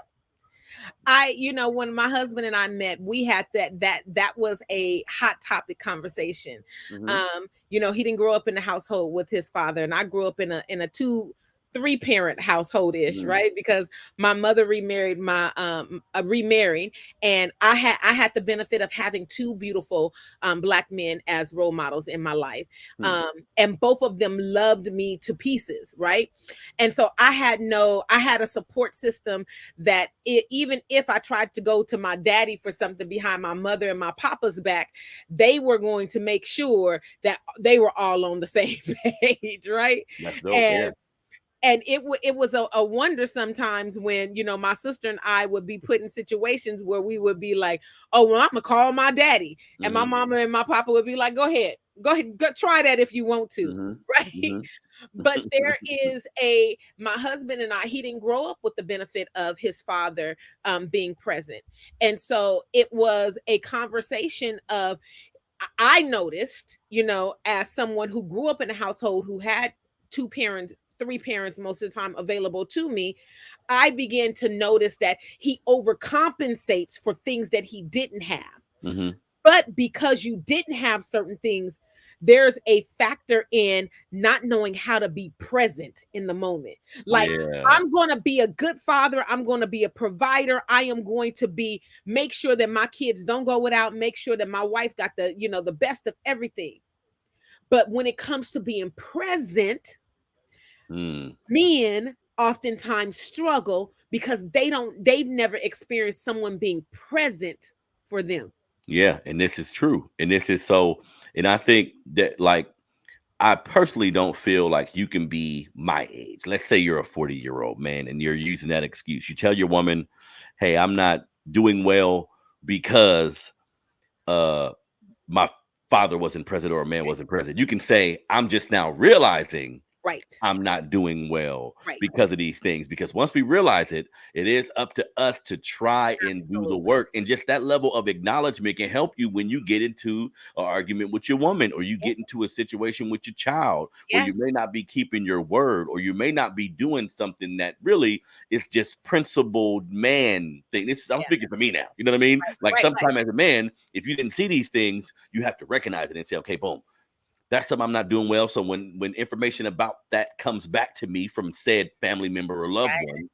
When my husband and I met, we had that was a hot topic conversation. He didn't grow up in a household with his father, and I grew up in a 2-3-parent household-ish, right? Because my mother remarried, and I had the benefit of having 2 beautiful Black men as role models in my life. And both of them loved me to pieces, right? And so I had a support system that even if I tried to go to my daddy for something behind my mother and my papa's back, they were going to make sure that they were all on the same page, right? That's dope, And it was a wonder sometimes when, my sister and I would be put in situations where we would be like, oh, well, I'm going to call my daddy. And my mama and my papa would be like, go ahead, go try that if you want to. Right. But there is my husband and I, he didn't grow up with the benefit of his father being present. And so it was a conversation of, I noticed, as someone who grew up in a household who had 2 parents, 3 parents most of the time available to me, I began to notice that he overcompensates for things that he didn't have. But because you didn't have certain things, there's a factor in not knowing how to be present in the moment. Like, I'm going to be a good father. I'm going to be a provider. I am going to make sure that my kids don't go without, make sure that my wife got the best of everything. But when it comes to being present, men oftentimes struggle because they've never experienced someone being present for them. Yeah, and this is true. And this is so, and I think that, like, I personally don't feel like you can be my age. Let's say you're a 40-year-old man and you're using that excuse. You tell your woman, hey, I'm not doing well because my father wasn't president or a man wasn't president. You can say, I'm just now realizing Right. I'm not doing well Right. because of these things. Because once we realize it, it is up to us to try and do the work. And just that level of acknowledgement can help you when you get into an argument with your woman, or you get into a situation with your child, where you may not be keeping your word, or you may not be doing something that really is just principled man thing. I'm speaking for me now. You know what I mean? Like sometimes as a man, if you didn't see these things, you have to recognize it and say, okay, boom. That's something I'm not doing well. So when information about that comes back to me from said family member or loved one,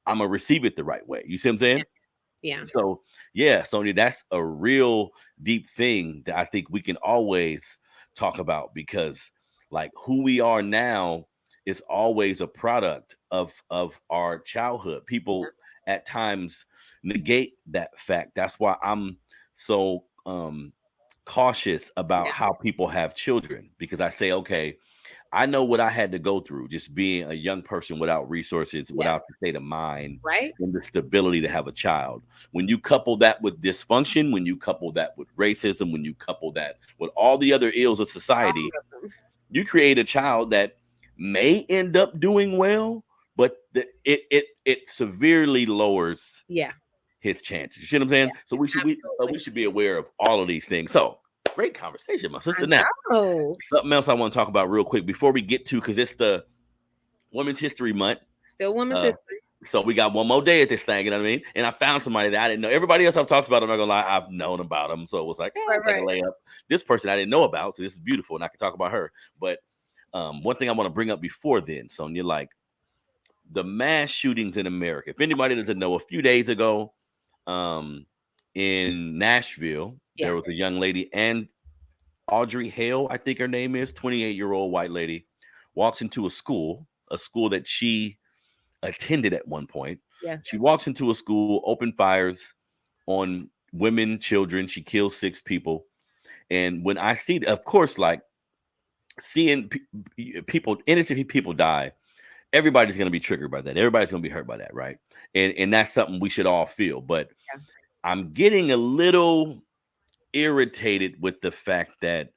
I'm gonna receive it the right way. You see what I'm saying? Yeah. So yeah, Sonia, that's a real deep thing that I think we can always talk about, because like who we are now is always a product of our childhood. People at times negate that fact. That's why I'm so cautious about how people have children, because I say, okay, I know what I had to go through just being a young person without resources, without the state of mind, and the stability to have a child. When you couple that with dysfunction, when you couple that with racism, when you couple that with all the other ills of society, you create a child that may end up doing well, but it severely lowers his chances. You see what I'm saying? So we should be aware of all of these things. So great conversation, my sister. Now, something else I want to talk about real quick before we get to, because it's the Women's History Month. Still Women's History. So we got one more day at this thing, you know what I mean? And I found somebody that I didn't know. Everybody else I've talked about, I'm not gonna lie, I've known about them. So it was like, it's like a layup. This person I didn't know about, so this is beautiful, and I can talk about her. But one thing I want to bring up before then, Sonia, like the mass shootings in America. If anybody doesn't know, a few days ago, in Nashville, there was a young lady, and Audrey Hale, I think her name is, 28-year-old white lady, walks into a school that she attended at one point. She walks into a school, open fires on women, children. She kills 6 people. And when I see, of course, like seeing people, innocent people die, everybody's going to be triggered by that. Everybody's going to be hurt by that, right? And that's something we should all feel. But I'm getting a little irritated with the fact that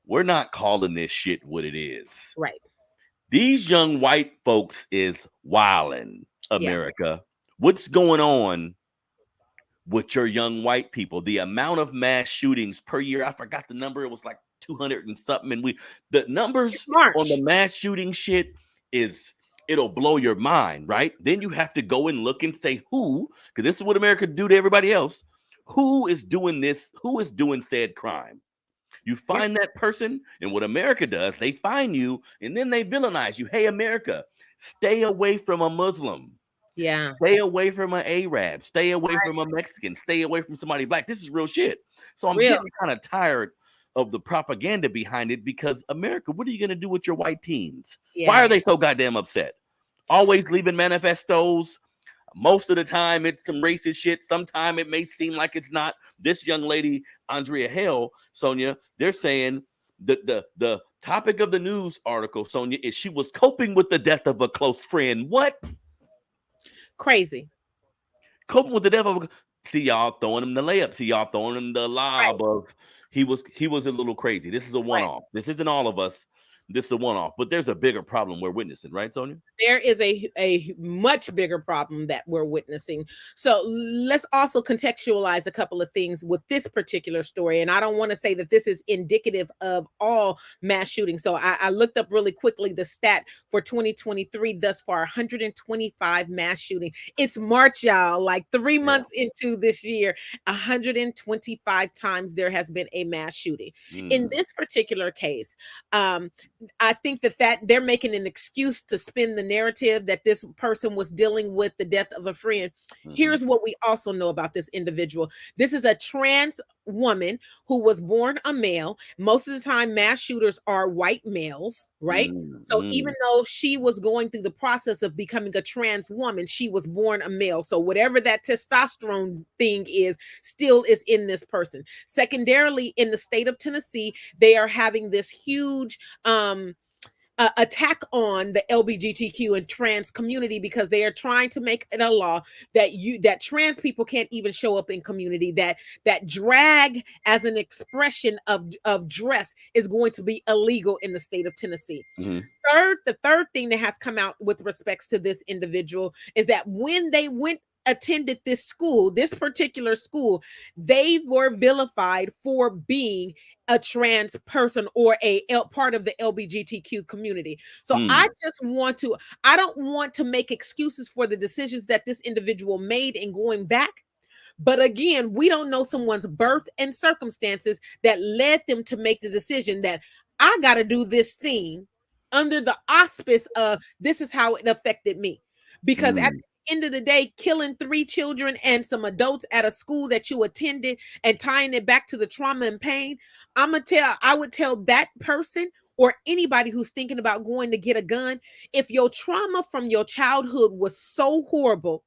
we're not calling this shit what it is. Right. These young white folks is wildin', America. What's going on with your young white people? The amount of mass shootings per year, I forgot the number. It was like 200 and something. And the numbers on the mass shooting shit it'll blow your mind, right? Then you have to go and look and say who, because this is what America do to everybody else. Who is doing this? Who is doing said crime? You find that person, and what America does, they find you, and then they villainize you. Hey, America, stay away from a Muslim. Yeah. Stay away from an Arab. Stay away from a Mexican. Stay away from somebody black. This is real shit. So I'm getting kind of tired of the propaganda behind it, because America, what are you going to do with your white teens? Why are they so goddamn upset? Always leaving manifestos. Most of the time, it's some racist shit. Sometimes it may seem like it's not. This young lady, Andrea Hale, Sonia, they're saying the topic of the news article, Sonia, is she was coping with the death of a close friend. What? Crazy. Coping with the death of see y'all throwing him the layup. See y'all throwing him the lob of he was a little crazy. This is a one-off. This isn't all of us. This is a one-off, but there's a bigger problem we're witnessing, right, Sonia? There is a much bigger problem that we're witnessing. So let's also contextualize a couple of things with this particular story. And I don't want to say that this is indicative of all mass shootings. So I looked up really quickly the stat for 2023 thus far, 125 mass shootings. It's March, y'all, like 3 months into this year, 125 times there has been a mass shooting. In this particular case, I think that they're making an excuse to spin the narrative that this person was dealing with the death of a friend. Here's what we also know about this individual. This is a trans woman who was born a male. Most of the time, mass shooters are white males, right? So even though she was going through the process of becoming a trans woman, she was born a male. So whatever that testosterone thing is, still is in this person. Secondarily, in the state of Tennessee, they are having this huge attack on the LGBTQ and trans community, because they are trying to make it a law that trans people can't even show up in community, that drag as an expression of dress is going to be illegal in the state of Tennessee. Mhm. The third thing that has come out with respects to this individual is that when they attended this particular school, they were vilified for being a trans person or a part of the LGBTQ community. So I don't want to make excuses for the decisions that this individual made in going back. But again, we don't know someone's birth and circumstances that led them to make the decision that I got to do this thing under the auspice of this is how it affected me. Because at the end of the day, killing 3 children and some adults at a school that you attended and tying it back to the trauma and pain, I would tell that person or anybody who's thinking about going to get a gun, if your trauma from your childhood was so horrible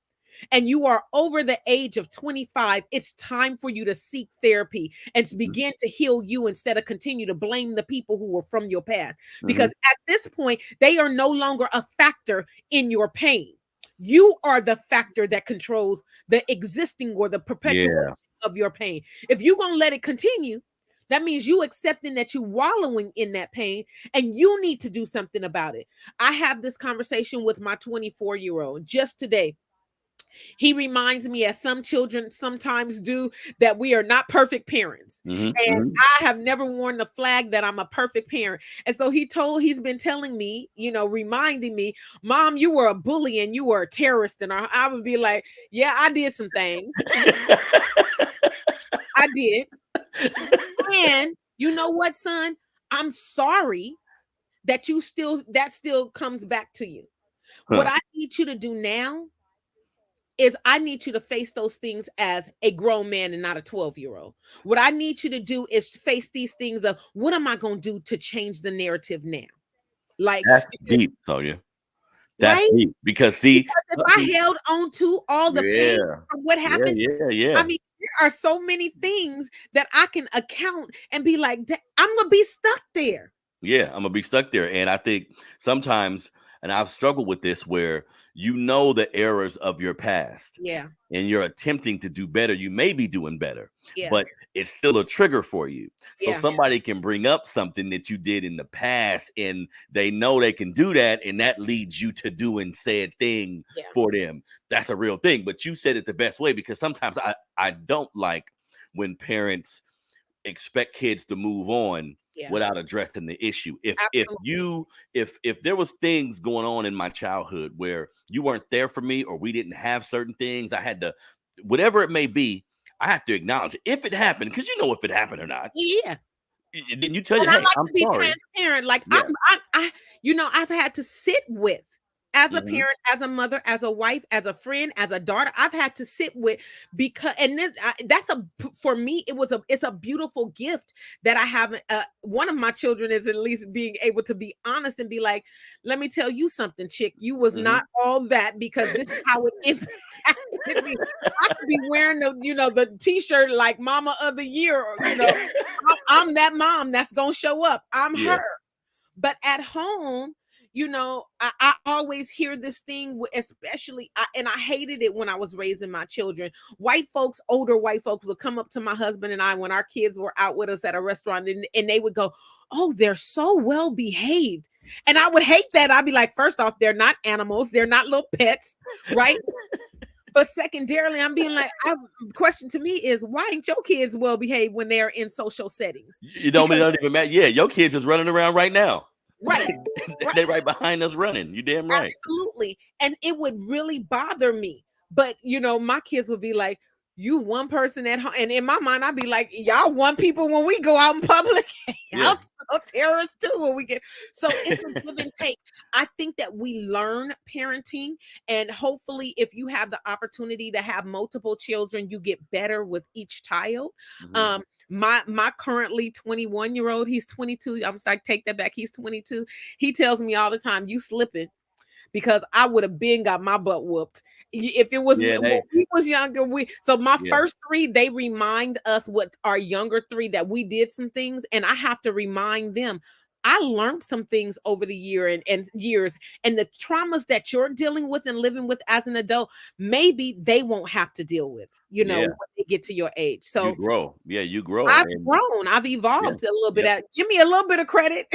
and you are over the age of 25, it's time for you to seek therapy and to begin to heal you instead of continue to blame the people who were from your past. Because at this point, they are no longer a factor in your pain. You are the factor that controls the existing or the perpetuation of your pain. If you're going to let it continue, that means you accepting that you're wallowing in that pain and you need to do something about it. I have this conversation with my 24-year-old just today. He reminds me, as some children sometimes do, that we are not perfect parents. And I have never worn the flag that I'm a perfect parent. And so he's been telling me, reminding me, Mom, you were a bully and you were a terrorist. And I would be like, yeah, I did some things. I did. And you know what, son? I'm sorry that still comes back to you. What I need you to do now is I need you to face those things as a grown man and not a 12-year-old. What I need you to do is face these things of, what am I going to do to change the narrative now? Like, that's deep, Sonia. That's deep. Because if I held on to all the pain from what happened, I mean, there are so many things that I can account and be like, I'm going to be stuck there. Yeah, I'm going to be stuck there. And I think sometimes, and I've struggled with this, where the errors of your past. Yeah. And you're attempting to do better. You may be doing better, but it's still a trigger for you. So somebody can bring up something that you did in the past and they know they can do that. And that leads you to doing said thing for them. That's a real thing. But you said it the best way, because sometimes I don't like when parents expect kids to move on without addressing the issue. If there was things going on in my childhood where you weren't there for me, or we didn't have certain things, I had to, whatever it may be, I have to acknowledge it if it happened, because if it happened or not. Yeah. Then you tell you, hey, I'm to be sorry. Transparent. Like I've had to sit with, as a parent, as a mother, as a wife, as a friend, as a daughter, I've had to sit with, because, and for me, it's a beautiful gift that I have. One of my children is at least being able to be honest and be like, let me tell you something, chick, you was not all that, because this is how it impacted me. I could be wearing the t-shirt like Mama of the Year, or, I'm that mom that's going to show up. I'm her. But at home, I always hear this thing, especially, and I hated it when I was raising my children. Older white folks would come up to my husband and I when our kids were out with us at a restaurant, and they would go, oh, they're so well behaved. And I would hate that. I'd be like, first off, they're not animals. They're not little pets, right? But secondarily, I'm being like, the question to me is, why ain't your kids well behaved when they're in social settings? It don't even matter. Yeah, your kids is running around right now. Right. They're right behind us running. You damn right. Absolutely. And it would really bother me. But, my kids would be like, you one person at home. And in my mind, I'd be like, y'all one people when we go out in public. Y'all terrorists too when we get. So it's a give and take. I think that we learn parenting. And hopefully, if you have the opportunity to have multiple children, you get better with each child. My currently 21-year-old, he's 22. I'm sorry, take that back. He's 22. He tells me all the time, you slipping, because I would have been got my butt whooped. If it was when we was younger, my first 3, they remind us with our younger 3 that we did some things, and I have to remind them, I learned some things over the years, and the traumas that you're dealing with and living with as an adult, maybe they won't have to deal with, Yeah. when they get to your age. You So grow. Yeah, you grow. I've And grown, I've yeah, evolved a little bit. yep. Give me a little bit of credit.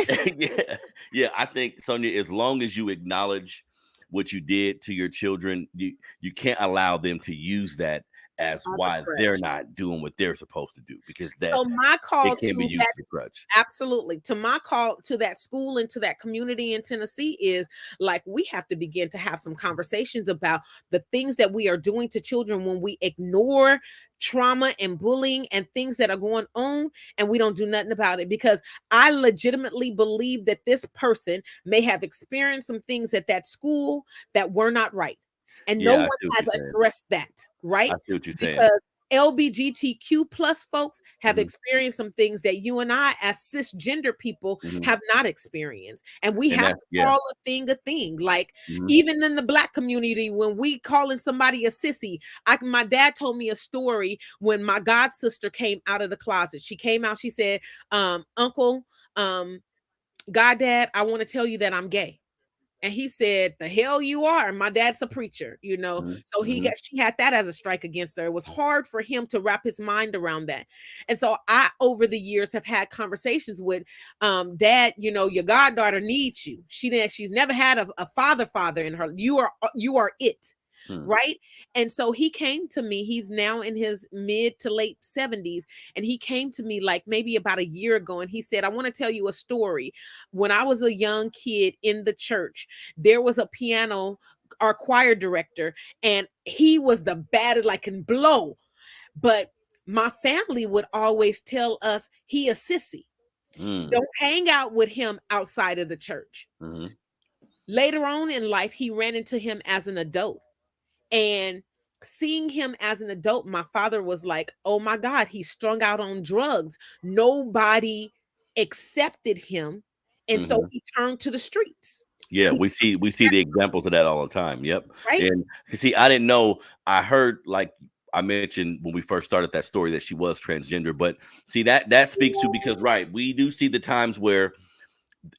Yeah. I think, Sonia, as long as you acknowledge what you did to your children, you can't allow them to use that as As a why they're crutch. not doing what they're supposed to do, because So my call it can be to used that as a crutch. absolutely to my call to that school and to that community in Tennessee is like, we have to begin to have some conversations about the things that we are doing to children when we ignore trauma and bullying and things that are going on, and we don't do nothing about it, because I legitimately believe that this person may have experienced some things at that school that were not right, and no Yeah, I one see what has you're saying. addressed that, right? I see what you're saying. Because LBGTQ plus folks have Mhm. experienced some things that you and I, as cisgender people, Mhm. have not experienced. And we And have that's to call a thing. Like, Mhm. even in the Black community, when we calling somebody a sissy, my dad told me a story when my god sister came out of the closet. She came out, she said, Uncle, Goddad, I want to tell you that I'm gay. And he said, the hell you are. My dad's a preacher, Mhm. So Mhm. she had that as a strike against her. It was hard for him to wrap his mind around that. And so I, over the years, have had conversations with Dad, your goddaughter needs you. She's never had a father in her. You are it. Mhm. Right. And so he came to me. He's now in his mid to late 70s. And he came to me like maybe about a year ago. And he said, I want to tell you a story. When I was a young kid in the church, there was a piano, our choir director, and he was the baddest, like, can blow. But my family would always tell us he a sissy. Mm. Don't hang out with him outside of the church. Mhm. Later on in life, he ran into him as an adult. And seeing him as an adult, my father was like, oh my God, he's strung out on drugs. Nobody accepted him. And so Mhm. he turned to the streets. Yeah, He- we see the examples of that all the time. Yep. right? And you see, I didn't know. I heard, like I mentioned when we first started that story, that she was transgender. But see, that speaks to, because right, we do see the times where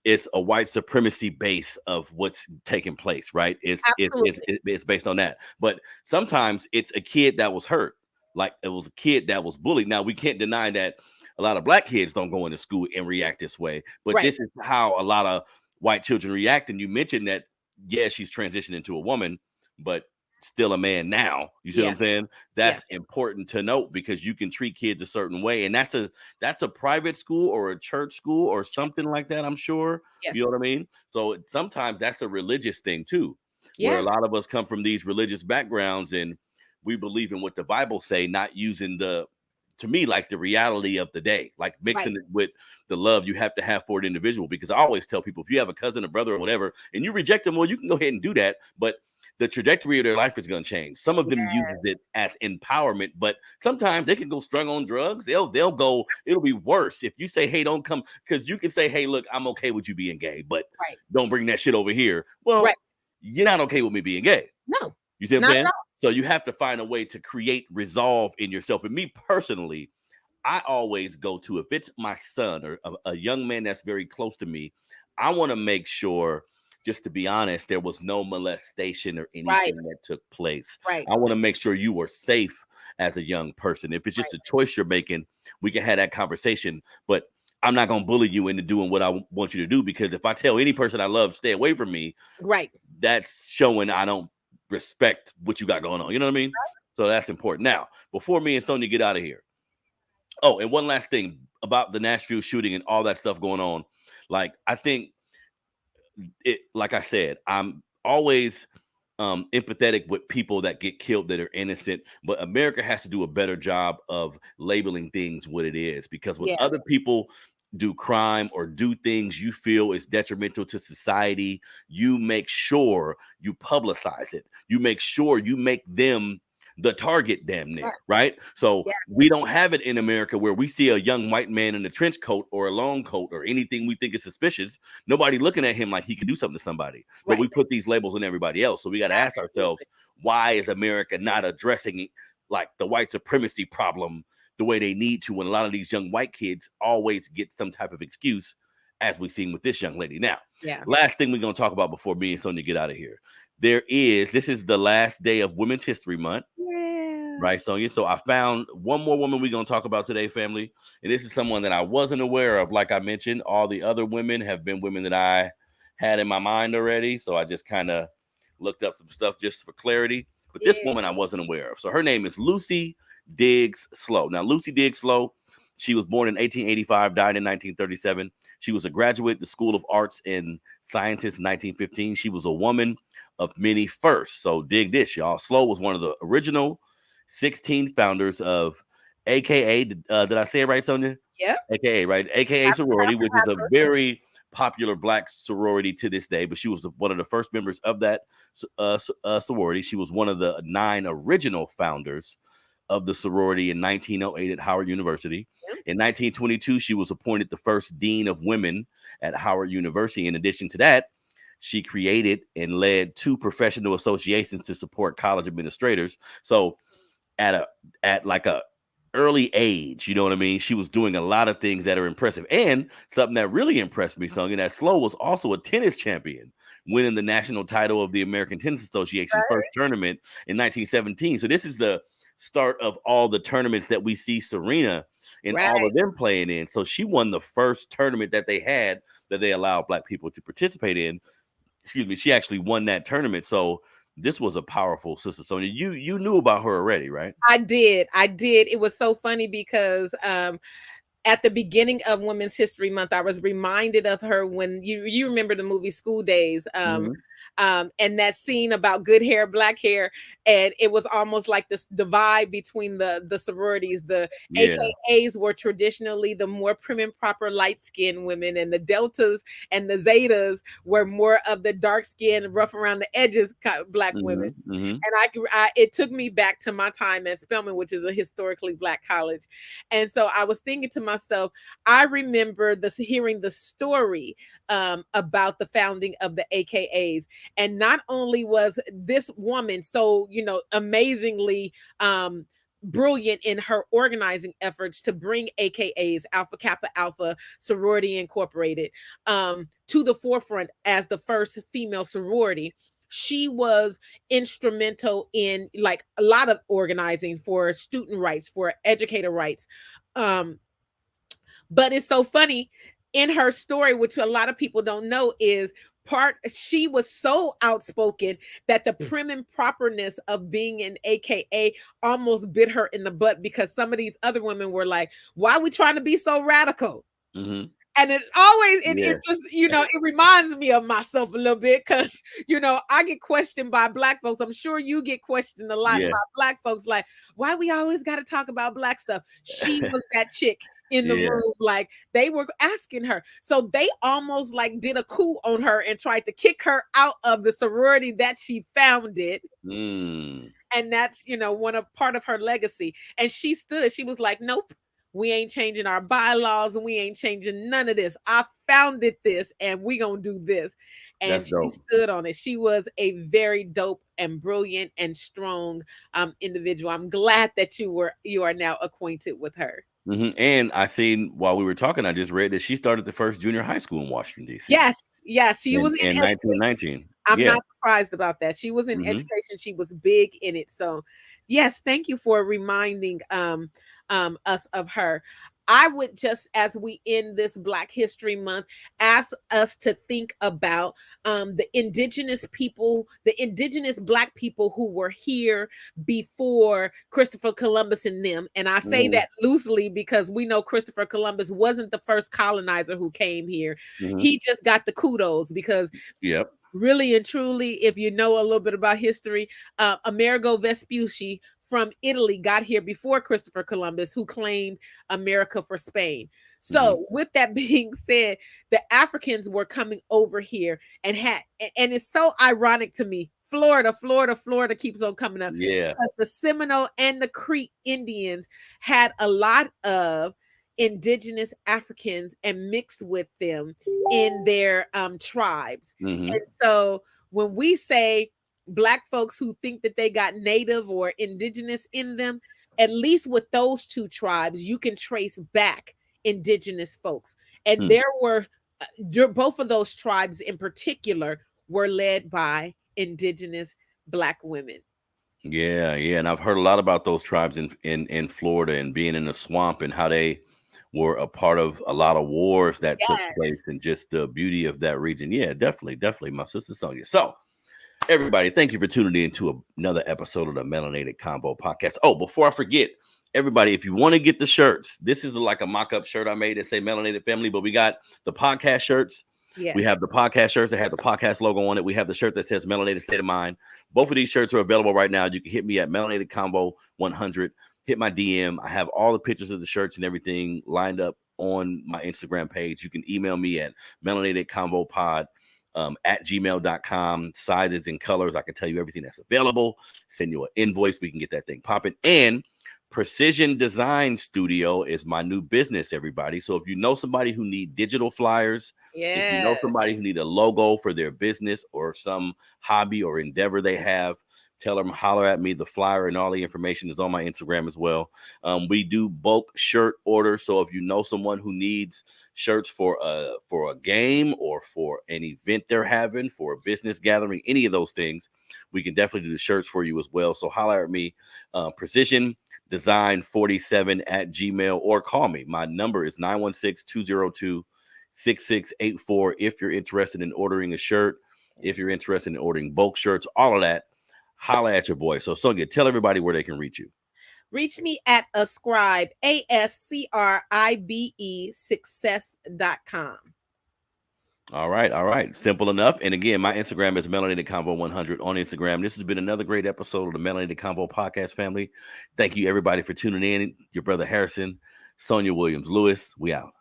it's a white supremacy base of what's taking place, right? Absolutely. It's based on that. But sometimes it's a kid that was hurt, like it was a kid that was bullied. Now, we can't deny that a lot of Black kids don't go into school and react this way, but Right. this is how a lot of white children react. And you mentioned that, yeah, she's transitioned into a woman, but still a man now. You see what I'm saying? That's important to note, because you can treat kids a certain way, and that's a private school or a church school or something like that, I'm sure. Yes. You know what I mean? So sometimes that's a religious thing too, where Yeah. a lot of us come from these religious backgrounds and we believe in what the Bible say, not using to me, like the reality of the day, like mixing it with the love you have to have for an individual. Because I always tell people, if you have a cousin, a brother, or whatever, and you reject them, well, you can go ahead and do that, but the trajectory of their life is going to change. Some of them uses it as empowerment, but sometimes they can go strung on drugs. They'll go, it'll be worse if you say, hey, don't come, because you can say, hey, look, I'm okay with you being gay, but don't bring that shit over here. Well, you're not okay with me being gay. No. You see what I'm Not saying? at all. So you have to find a way to create resolve in yourself. And me personally, I always go to, if it's my son or a young man that's very close to me, I want to make sure, just to be honest, there was no molestation or anything that took place. Right. I want to make sure you are safe as a young person. If it's just a choice you're making, we can have that conversation, but I'm not going to bully you into doing what I want you to do, because if I tell any person I love, stay away from me, that's showing I don't respect what you got going on. You know what I mean? So that's important. Now, before me and Sonia get out of here, oh, and one last thing about the Nashville shooting and all that stuff going on. Like, I think it, like I said, I'm always empathetic with people that get killed that are innocent, but America has to do a better job of labeling things what it is, because when other people do crime or do things you feel is detrimental to society, you make sure you publicize it. You make sure you make them the target, damn near, right? So we don't have it in America where we see a young white man in a trench coat or a long coat or anything we think is suspicious. Nobody looking at him like he could do something to somebody, but we put these labels on everybody else. So we got to ask ourselves, why is America not addressing like the white supremacy problem the way they need to, when a lot of these young white kids always get some type of excuse as we've seen with this young lady. Now, Yeah. last thing we're going to talk about before me and Sonia get out of here. This is the last day of Women's History Month. Yeah. Right, Sonia? So I found one more woman we're going to talk about today, family. And this is someone that I wasn't aware of. Like I mentioned, all the other women have been women that I had in my mind already. So I just kind of looked up some stuff just for clarity. But this woman I wasn't aware of. So her name is Lucy Diggs Slowe. Now, Lucy Diggs Slowe, she was born in 1885, died in 1937. She was a graduate of the School of Arts and Sciences in 1915. She was a woman of many firsts. So dig this, y'all. Slowe was one of the original 16 founders of AKA. Did I say it right, Sonia? Yep. AKA, right? AKA sorority, which is a very popular Black sorority to this day. But she was one of the first members of that sorority. She was one of the 9 original founders of the sorority in 1908 at Howard University. In 1922, she was appointed the first dean of women at Howard University. In addition to that, she created and led 2 professional associations to support college administrators. So at like a early age, you know what I mean? She was doing a lot of things that are impressive. And something that really impressed me, Sonia, that Slowe was also a tennis champion, winning the national title of the American Tennis Association first tournament in 1917. So this is the start of all the tournaments that we see Serena and all of them playing in. So she won the first tournament that they had that they allowed Black people to participate in. Excuse me, she actually won that tournament. So this was a powerful sister. Sonia, you knew about her already, right? I did. It was so funny because at the beginning of Women's History Month, I was reminded of her when you remember the movie School Days. And that scene about good hair, black hair, and it was almost like this divide between the sororities. The AKAs were traditionally the more prim and proper light-skinned women, and the Deltas and the Zetas were more of the dark-skinned, rough around the edges Black women. And it took me back to my time at Spelman, which is a historically Black college. And so I was thinking to myself, I remember hearing the story about the founding of the AKAs. And not only was this woman so, amazingly brilliant in her organizing efforts to bring AKAs, Alpha Kappa Alpha Sorority Incorporated, to the forefront as the first female sorority. She was instrumental in like a lot of organizing for student rights, for educator rights. But it's so funny in her story, which a lot of people don't know, is she was so outspoken that the prim and properness of being an AKA almost bit her in the butt, because some of these other women were like, why are we trying to be so radical? And it always, it just, it reminds me of myself a little bit, because, I get questioned by Black folks. I'm sure you get questioned a lot by Black folks, like, why we always got to talk about Black stuff? She was that chick in the room, like they were asking her. So they almost like did a coup on her and tried to kick her out of the sorority that she founded. And that's, part of her legacy. And she stood, she was like, nope, we ain't changing our bylaws and we ain't changing none of this. I founded this and we gonna do this. And she stood on it. She was a very dope and brilliant and strong individual. I'm glad that you are now acquainted with her. And I seen while we were talking, I just read that she started the first junior high school in Washington, D.C. Yes, she was in 1919. I'm not surprised about that. She was in education. She was big in it. So, yes, thank you for reminding us of her. I would just, as we end this Black History Month, ask us to think about the indigenous people, the indigenous Black people who were here before Christopher Columbus and them. And I say that loosely because we know Christopher Columbus wasn't the first colonizer who came here. He just got the kudos because really and truly, if you know a little bit about history, Amerigo Vespucci from Italy got here before Christopher Columbus, who claimed America for Spain. So with that being said, the Africans were coming over here and it's so ironic to me. Florida keeps on coming up. Because the Seminole and the Creek Indians had a lot of indigenous Africans and mixed with them in their tribes. And so when we say Black folks who think that they got native or indigenous in them, at least with those two tribes, you can trace back indigenous folks. And there were both of those tribes in particular were led by indigenous Black women. Yeah, and I've heard a lot about those tribes in Florida and being in the swamp and how they were a part of a lot of wars that took place and just the beauty of that region. Yeah, definitely, my sister Sonia. So, everybody, thank you for tuning in to another episode of the Melanated Convo podcast. Oh, before I forget, everybody, if you want to get the shirts, this is like a mock-up shirt I made that say Melanated Family, but we got the podcast shirts. Yes. We have the podcast shirts that have the podcast logo on it. We have the shirt that says Melanated State of Mind. Both of these shirts are available right now. You can hit me at Melanated Convo 100. Hit my DM. I have all the pictures of the shirts and everything lined up on my Instagram page. You can email me at melanatedconvopod at gmail.com. Sizes and colors. I can tell you everything that's available. Send you an invoice. We can get that thing popping. And Precision Design Studio is my new business, everybody. So if you know somebody who need digital flyers, if you know somebody who need a logo for their business or some hobby or endeavor they have, tell them, holler at me. The flyer and all the information is on my Instagram as well. We do bulk shirt orders. So if you know someone who needs shirts for a game or for an event they're having, for a business gathering, any of those things, we can definitely do the shirts for you as well. So holler at me, Precision Design 47 at Gmail, or call me. My number is 916-202-6684. If you're interested in ordering a shirt, if you're interested in ordering bulk shirts, all of that, holla at your boy. So Sonia, tell everybody where they can reach you. Reach me at Ascribe, ASCRIBE success.com. All right. Simple enough. And again, my Instagram is Melanated Convo 100 on Instagram. This has been another great episode of the Melanated Convo podcast family. Thank you, everybody, for tuning in. Your brother Harrison, Sonia Williams Lewis. We out.